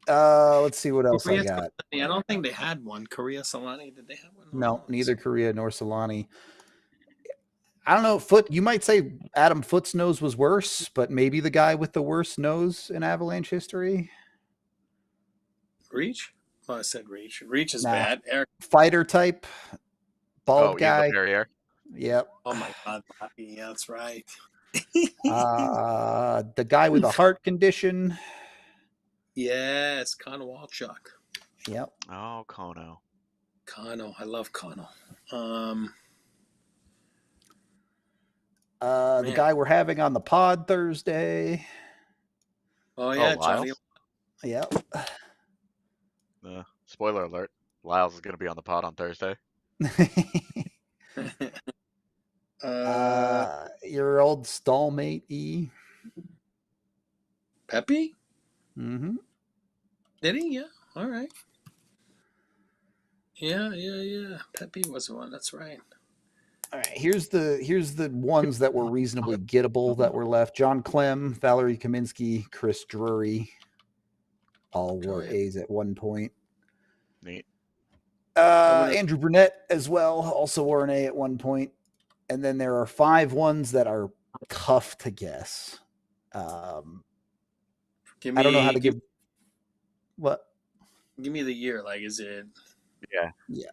Let's see what else I got. I don't think they had one. Korea Solani, did they have one? No, neither Korea nor Solani. I don't know. Foot, you might say Adam Foote's nose was worse, but maybe the guy with the worst nose in Avalanche history. Reach? Oh, I said Reach. Reach is bad. Eric. Fighter type, bald guy. Yep. Oh my God, Bobby. Yeah, that's right. The guy with a heart condition. Yes, Connor Walchuk. Yep. Oh, Kono. Kono. I love Kono. The guy we're having on the pod Thursday. Oh, yeah, Johnny. Yep. Spoiler alert. Lyles is going to be on the pod on Thursday. Your old stallmate, E. Pepe? Mm-hmm. Did he? Yeah. All right. Yeah. Pepe was the one. That's right. All right. Here's the ones that were reasonably gettable that were left. John Clem, Valerie Kaminsky, Chris Drury. All were A's at one point. Neat. Andrew Burnett as well, also wore an A at one point. And then there are 5 ones that are tough to guess. I don't know how to give. What? Give me the year. Like, is it? Yeah. Yeah.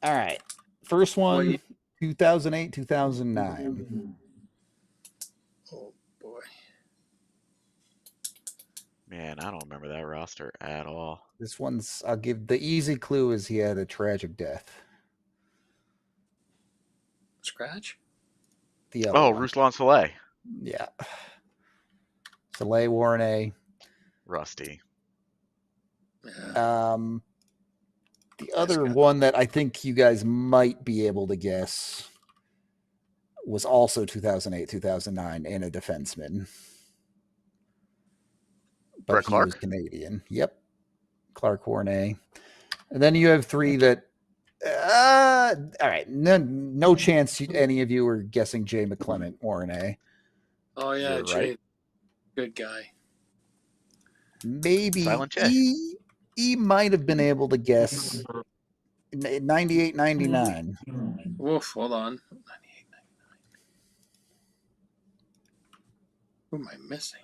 All right. First What one, year? 2008, 2009. Oh boy. Man, I don't remember that roster at all. This one's, I'll give the easy clue is he had a tragic death. Scratch? The other Oh, one. Ruslan Saleh. Yeah. Soleil Warren A. Rusty. Yeah. The other one that I think you guys might be able to guess was also 2008, 2009, and a defenseman. But Brett he was Clark? Canadian. Yep. Clark Warne. And then you have three that, all right, no chance any of you are guessing Jay McClement, Warne. Oh yeah, You're Jay. right. Good guy. Maybe Silent J. he might have been able to guess 98, 99. Woof, hold on. 98, 99. Who am I missing?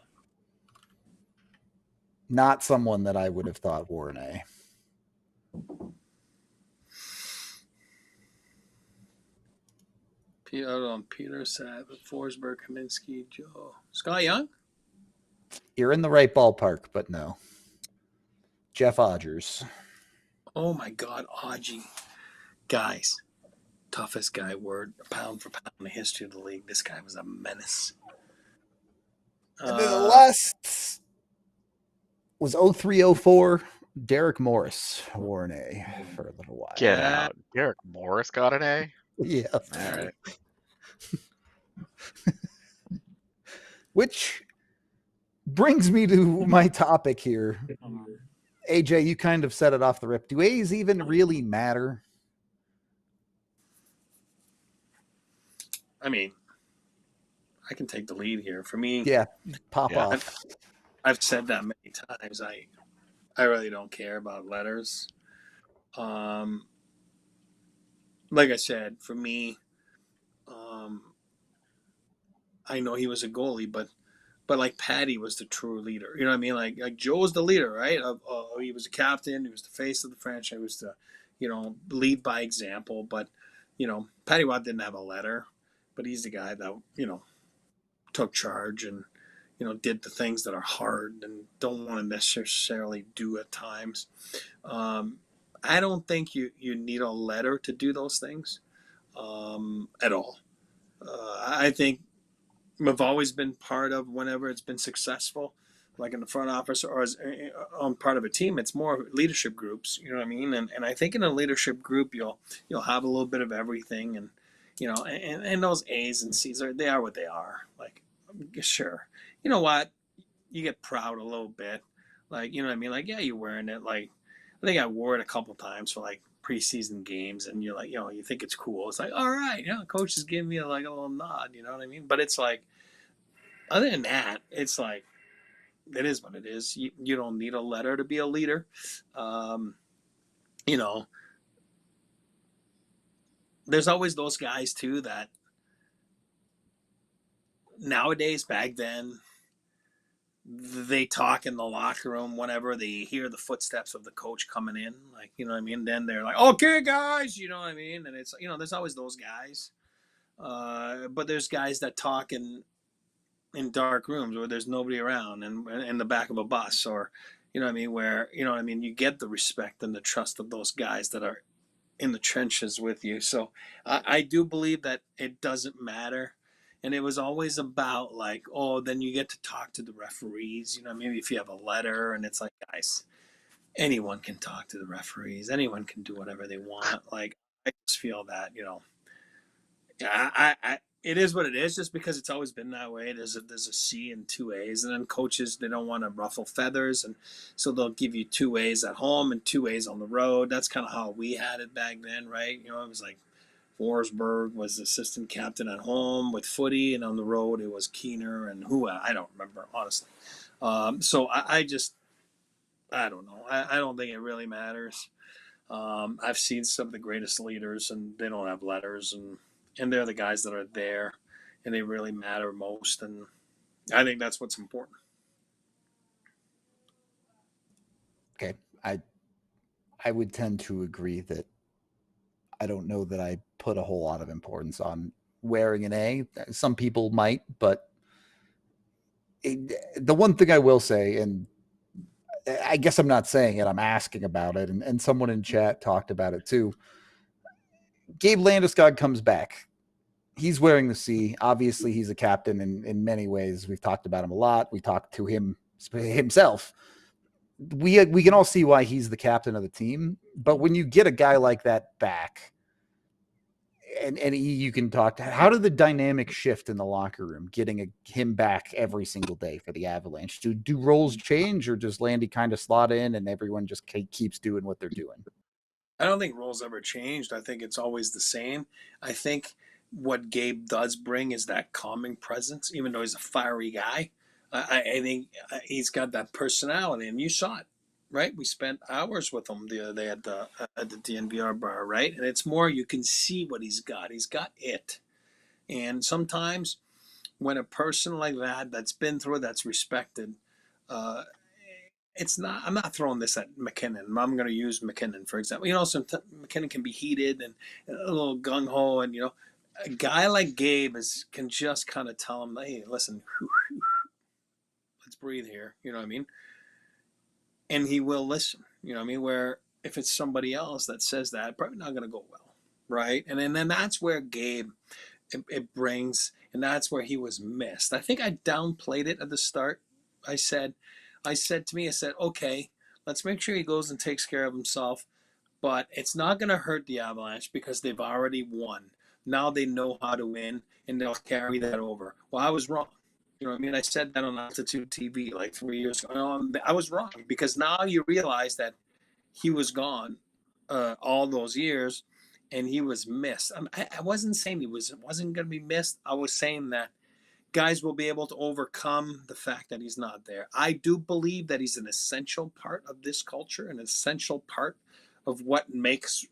Not someone that I would have thought Warne. Peter Sav, Forsberg, Kaminsky, Joe. Scott Young? You're in the right ballpark, but no. Jeff Odgers. Oh my God, Audgie. Guys, toughest guy word, pound for pound in the history of the league. This guy was a menace. And then the last was 0304. Derek Morris wore an A for a little while. Get out. Derek Morris got an A? Yeah. All right. Which brings me to my topic here. AJ, you kind of set it off the rip. Do A's even really matter? I mean, I can take the lead here. For me, Yeah, pop off. I've said that many times. I really don't care about letters. Like I said, for me, I know he was a goalie, but like Patty was the true leader. You know what I mean? Like Joe was the leader, right? He was a captain. He was the face of the franchise. He was the, lead by example. But, Patty Watt didn't have a letter, but he's the guy that, took charge and, did the things that are hard and don't want to necessarily do at times. I don't think you need a letter to do those things at all. I think I've always been part of whenever it's been successful, like in the front office or as on part of a team. It's more leadership groups, you know what I mean? And I think in a leadership group, you'll have a little bit of everything, and and those A's and C's they are what they are. Like, sure, you know what? You get proud a little bit, like, you know what I mean? Like, yeah, you're wearing it. Like, I think I wore it a couple times for like preseason games, and you're like, you think it's cool. It's like, all right, coach is giving me like a little nod, you know what I mean? But it's like, other than that, it's like, it is what it is. You don't need a letter to be a leader. There's always those guys too that nowadays, back then, they talk in the locker room whenever they hear the footsteps of the coach coming in, like, you know what I mean? Then they're like, okay, guys, you know what I mean? And it's, there's always those guys. But there's guys that talk in dark rooms where there's nobody around, and in the back of a bus, or, you know what I mean? Where, you get the respect and the trust of those guys that are in the trenches with you. So I do believe that it doesn't matter. And it was always about like, oh, then you get to talk to the referees, maybe if you have a letter, and it's like, guys, anyone can talk to the referees. Anyone can do whatever they want. Like, I just feel that, it is what it is, just because it's always been that way. There's a C and two A's, and then coaches, they don't want to ruffle feathers, and so they'll give you two A's at home and two A's on the road. That's kind of how we had it back then, right? It was like Forsberg was assistant captain at home with footy, and on the road it was Keener and who, I don't remember, honestly. So I don't know. I don't think it really matters. I've seen some of the greatest leaders, and they don't have letters, and they're the guys that are there, and they really matter most. And I think that's what's important. Okay. I would tend to agree that I don't know that I put a whole lot of importance on wearing an A. Some people might, but the one thing I will say, and I guess I'm not saying it, I'm asking about it, and someone in chat talked about it too. Gabe Landeskog comes back. He's wearing the C. Obviously, he's a captain in many ways. We've talked about him a lot. We talked to him himself. We can all see why he's the captain of the team. But when you get a guy like that back, and you can talk to, how did the dynamic shift in the locker room getting him back every single day for the Avalanche? Do roles change, or does Landy kind of slot in and everyone just keeps doing what they're doing? I don't think roles ever changed. I think it's always the same. I think what Gabe does bring is that calming presence, even though he's a fiery guy. I think he's got that personality, and you saw it, right? We spent hours with him the other day at the DNVR bar, right? And it's more, you can see what he's got. He's got it. And sometimes when a person like that, that's been through it, that's respected, it's not. I'm not throwing this at McKinnon. I'm going to use McKinnon for example. McKinnon can be heated and a little gung ho, and a guy like Gabe can just kind of tell him, "Hey, listen, let's breathe here." You know what I mean? And he will listen. You know what I mean? Where if it's somebody else that says that, probably not going to go well, right? And then that's where Gabe it brings, and that's where he was missed. I think I downplayed it at the start. I said, okay, let's make sure he goes and takes care of himself, but it's not going to hurt the Avalanche because they've already won. Now they know how to win, and they'll carry that over. Well, I was wrong. You know what I mean? I said that on Altitude TV like 3 years ago. I was wrong because now you realize that he was gone all those years, and he was missed. I wasn't saying he wasn't going to be missed. I was saying that guys will be able to overcome the fact that he's not there. I do believe that he's an essential part of this culture, an essential part of what makes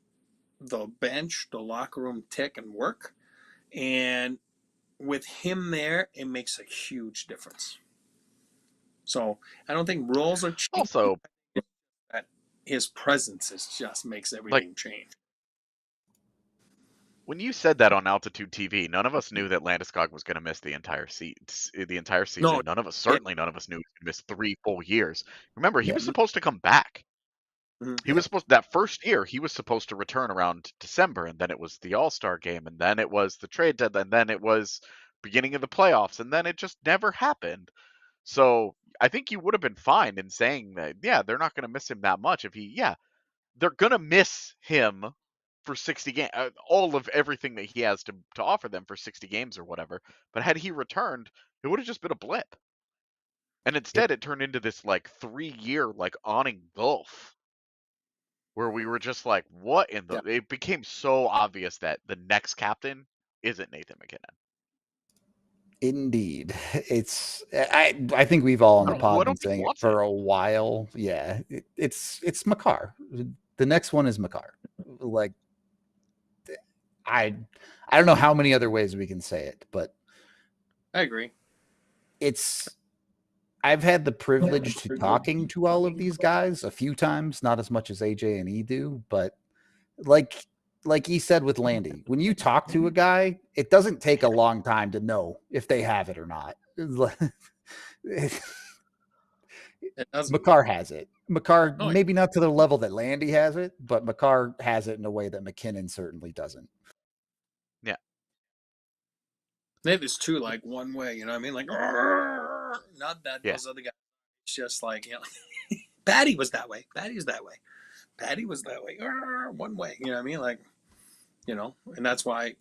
the bench, the locker room tick and work. And with him there, it makes a huge difference. So I don't think roles are changing. Also, that his presence just makes everything change. When you said that on Altitude TV, none of us knew that Landeskog was going to miss the entire season. No. None of us knew he was going to miss 3 full years. Remember, he was supposed to come back. He was supposed, that first year, he was supposed to return around December, and then it was the All-Star game, and then it was the trade deadline, and then it was beginning of the playoffs, and then it just never happened. So I think you would have been fine in saying that, they're not going to miss him that much. They're going to miss him for 60 games, all of everything that he has to offer them for 60 games or whatever. But had he returned, it would have just been a blip. And instead, it turned into this 3-year awning gulf where we were just like, what in the... It became so obvious that the next captain isn't Nathan McKinnon. Indeed. I think we've all on the pod been saying it for a while. Yeah, it's Makar. The next one is Makar. I don't know how many other ways we can say it, but I agree. I've had the privilege to talking to all of these guys a few times, not as much as AJ and E do, but like he said with Landy, when you talk to a guy, it doesn't take a long time to know if they have it or not. Makar has it. Makar, maybe not to the level that Landy has it, but Makar has it in a way that McKinnon certainly doesn't. Yeah. Maybe it's too one way, you know what I mean? Not that those other guys. It's just Patty was that way. Patty was that way. Patty was that way. One way, you know what I mean? And that's why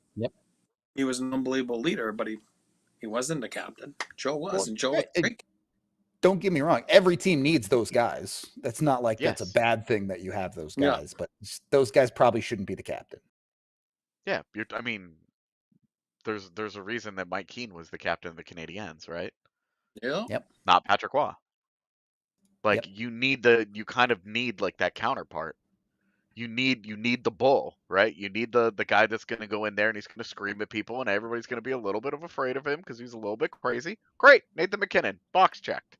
he was an unbelievable leader, but he wasn't the captain. Joe was, and Joe was great. Don't get me wrong. Every team needs those guys. That's not that's a bad thing that you have those guys, but those guys probably shouldn't be the captain. Yeah, there's a reason that Mike Keane was the captain of the Canadiens, right? Yeah. Yep. Not Patrick Waugh. You kind of need that counterpart. You need the bull, right? You need the guy that's going to go in there and he's going to scream at people and everybody's going to be a little bit afraid of him because he's a little bit crazy. Great, Nathan McKinnon, box checked.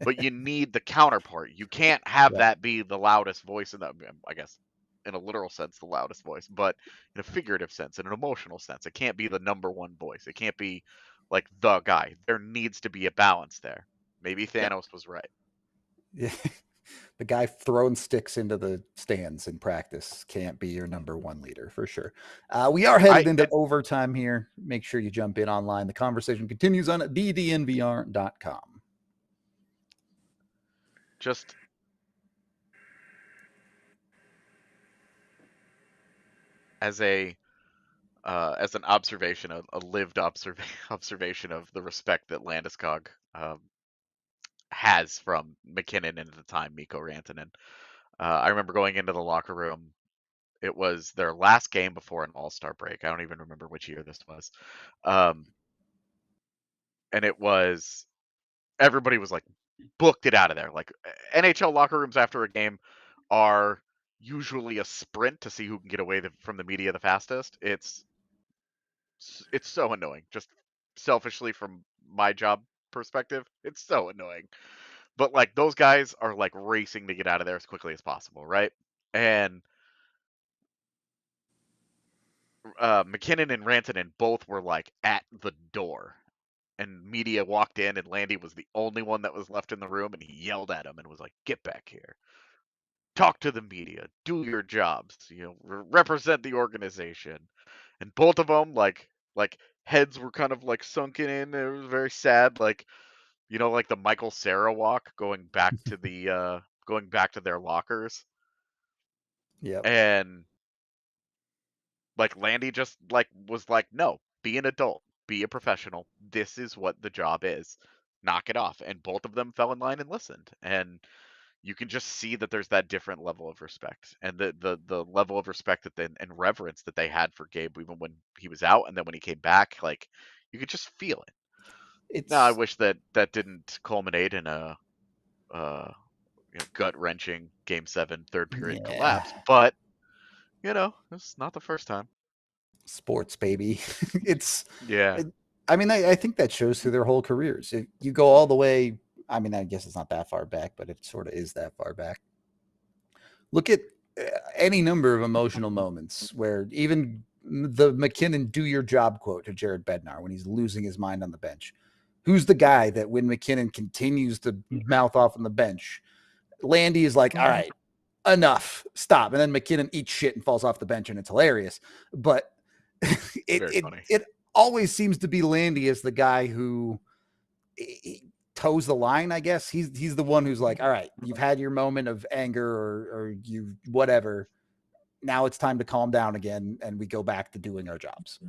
But you need the counterpart. You can't have that be the loudest voice in the. I guess in a literal sense the loudest voice, but in a figurative sense, in an emotional sense. It can't be the number one voice. It can't be like the guy. There needs to be a balance there. Maybe Thanos was right. Yeah. The guy throwing sticks into the stands in practice can't be your number one leader for sure. We are headed into overtime here. Make sure you jump in online. The conversation continues on DNVR.com. Just as an observation, a lived observation of the respect that Landeskog has from McKinnon and at the time Mikko Rantanen. I remember going into the locker room. It was their last game before an All-Star break. I don't even remember which year this was. And it was, everybody was like, booked it out of there. Like NHL locker rooms after a game are usually a sprint to see who can get away from the media the fastest. It's so annoying. Just selfishly from my job perspective, it's so annoying. But like those guys are like racing to get out of there as quickly as possible, right? And McKinnon and Rantanen both were like at the door, and media walked in, and Landy was the only one that was left in the room, and he yelled at him and was like, "Get back here, talk to the media, do your jobs, represent the organization." And both of them like heads were kind of like sunken in. It was very sad, like like the Michael Cera walk going back to the going back to their lockers. Yeah. And like Landy just like was like, no, be an adult, be a professional. This is what the job is. Knock it off. And both of them fell in line and listened. And you can just see that there's that different level of respect, and the level of respect that and reverence that they had for Gabe, even when he was out, and then when he came back, like you could just feel it. Now I wish that didn't culminate in a gut wrenching Game 7 third period collapse, but it's not the first time. Sports, baby. I mean, I think that shows through their whole careers. If you go all the way, I mean, I guess it's not that far back, but it sort of is that far back. Look at any number of emotional moments where even the McKinnon "do your job" quote to Jared Bednar when he's losing his mind on the bench. Who's the guy that when McKinnon continues to mouth off on the bench, Landy is like, all right, enough, stop. And then McKinnon eats shit and falls off the bench, and it's hilarious. But it always seems to be Landy as the guy who toes the line, I guess. He's the one who's like, all right, you've had your moment of anger or you whatever. Now it's time to calm down again, and we go back to doing our jobs.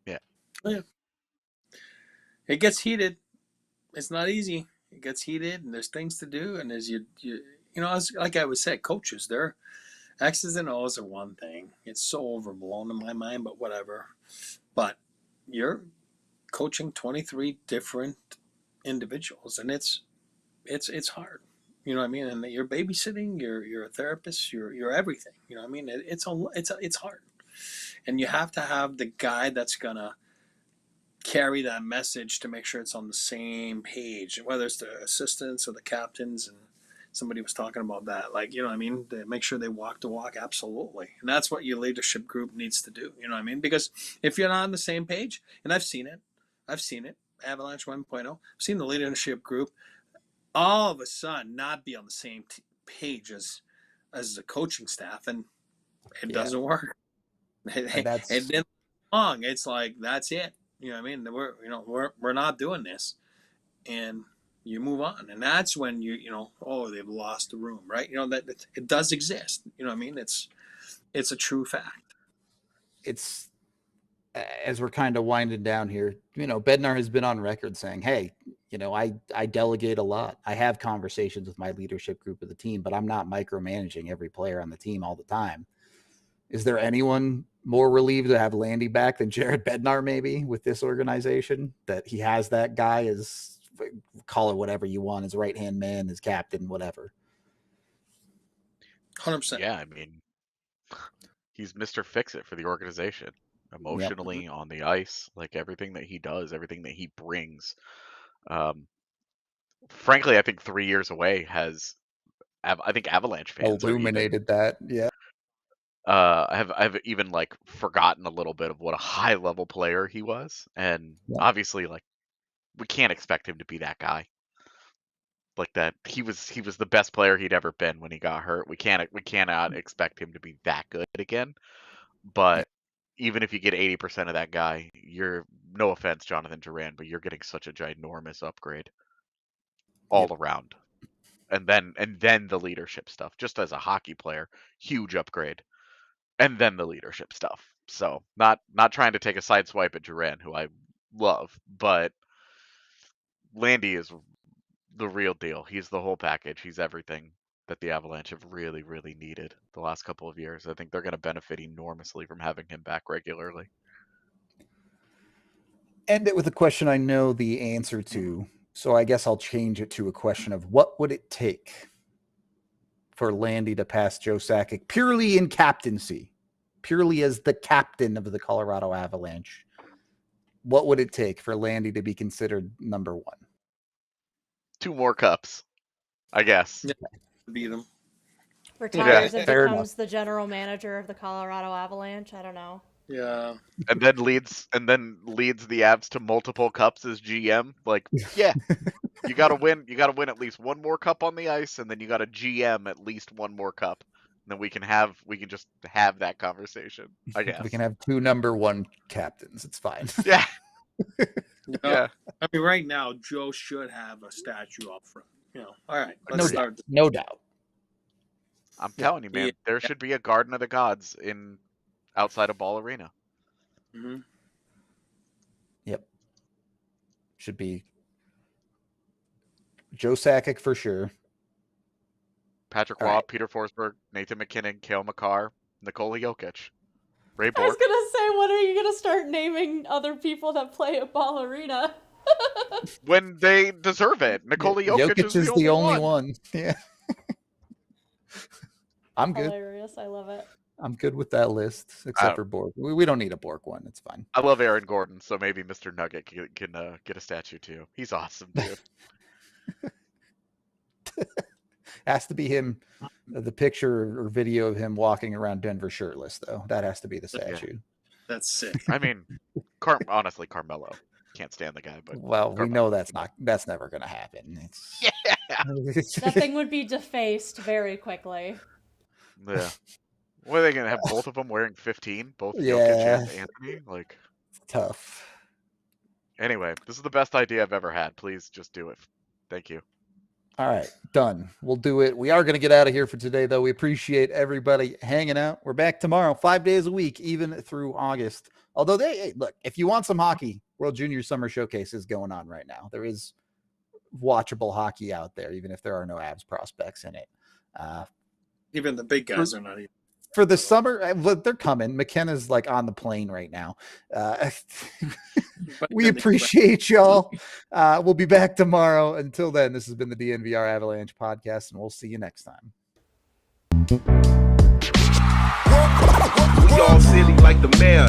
Yeah. It gets heated. It's not easy. It gets heated, and there's things to do, and as like I would say, coaches, their X's and O's are one thing. It's so overblown in my mind, but whatever. But you're coaching 23 different individuals, and it's hard. You know what I mean? And you're babysitting, you're a therapist, you're everything. You know what I mean? It's hard. And you have to have the guy that's gonna carry that message to make sure it's on the same page, whether it's the assistants or the captains. And somebody was talking about that, like, you know what I mean, to make sure they walk the walk. Absolutely. And that's what your leadership group needs to do, you know what I mean? Because if you're not on the same page, and I've seen it, Avalanche 1.0, I've seen the leadership group all of a sudden not be on the same page as the coaching staff, and it doesn't work. It didn't long. It's like, that's it. You know what I mean? We're not doing this, and you move on, and that's when they've lost the room, right? That it does exist. You know what I mean? It's a true fact. It's, as we're kind of winding down here, Bednar has been on record saying, hey, I delegate a lot. I have conversations with my leadership group of the team, but I'm not micromanaging every player on the team all the time. Is there anyone more relieved to have Landy back than Jared Bednar, maybe, with this organization, that he has that guy as, call it whatever you want, his right-hand man, his captain, whatever? 100%. Yeah, I mean, he's Mr. Fix-It for the organization. Emotionally, on the ice, like everything that he does, everything that he brings. Frankly, I think 3 years away has, I think Avalanche fans illuminated that. Yeah. I've even like forgotten a little bit of what a high level player he was, and obviously like we can't expect him to be that guy. Like that, he was the best player he'd ever been when he got hurt. We cannot expect him to be that good again. But even if you get 80% of that guy, you're, no offense, Jonathan Duran, but you're getting such a ginormous upgrade all around. And then the leadership stuff, just as a hockey player, huge upgrade. And then the leadership stuff. So not trying to take a side swipe at Duran, who I love, but Landy is the real deal. He's the whole package. He's everything that the Avalanche have really, really needed the last couple of years. I think they're going to benefit enormously from having him back regularly. End it with a question I know the answer to, so I guess I'll change it to a question of what would it take for Landy to pass Joe Sakic purely in captaincy, purely as the captain of the Colorado Avalanche? What would it take for Landy to be considered number one? 2 more cups, I guess. Yeah, beat him. Retires and becomes the general manager of the Colorado Avalanche. I don't know. Yeah. And then leads the Avs to multiple cups as GM. Like, yeah. You gotta win at least 1 more cup on the ice, and then you gotta GM at least 1 more cup. And then we can just have that conversation, I guess. We can have 2 number 1 captains. It's fine. Yeah. Yeah. I mean, right now, Joe should have a statue up front. All right. Let's start. No doubt. I'm telling you, man, there should be a Garden of the Gods outside of Ball Arena. Mm-hmm. Yep. Should be Joe Sakic for sure. Patrick Waugh, Peter Forsberg, Nathan McKinnon, Cale Makar, Nikola Jokic, Ray Bork. I was gonna say, when are you gonna start naming other people that play at Ball Arena? When they deserve it. Nikola Jokic is the only one. Yeah. I'm good. Hilarious. I love it. I'm good with that list, except for Bork. We don't need a Bork one. It's fine. I love Aaron Gordon, so maybe Mr. Nugget can get a statue too. He's awesome, dude. Has to be him. The picture or video of him walking around Denver shirtless, though. That has to be the statue. Yeah. That's sick. I mean, honestly, Carmelo. Can't stand the guy, but we know that's never going to happen. That thing would be defaced very quickly. Yeah. What are they going to have both of them wearing 15? Both Jokic and Anthony? Like, it's tough. Anyway, this is the best idea I've ever had. Please just do it. Thank you. All right, done. We'll do it. We are going to get out of here for today, though. We appreciate everybody hanging out. We're back tomorrow, 5 days a week, even through August. Although look, if you want some hockey, World Junior Summer Showcase is going on right now. There is watchable hockey out there, even if there are no Avs prospects in it. Even the big guys are not even. For the summer, they're coming. McKenna's like on the plane right now. We appreciate y'all. We'll be back tomorrow. Until then, this has been the DNVR Avalanche Podcast, and we'll see you next time. We all silly like the mayor.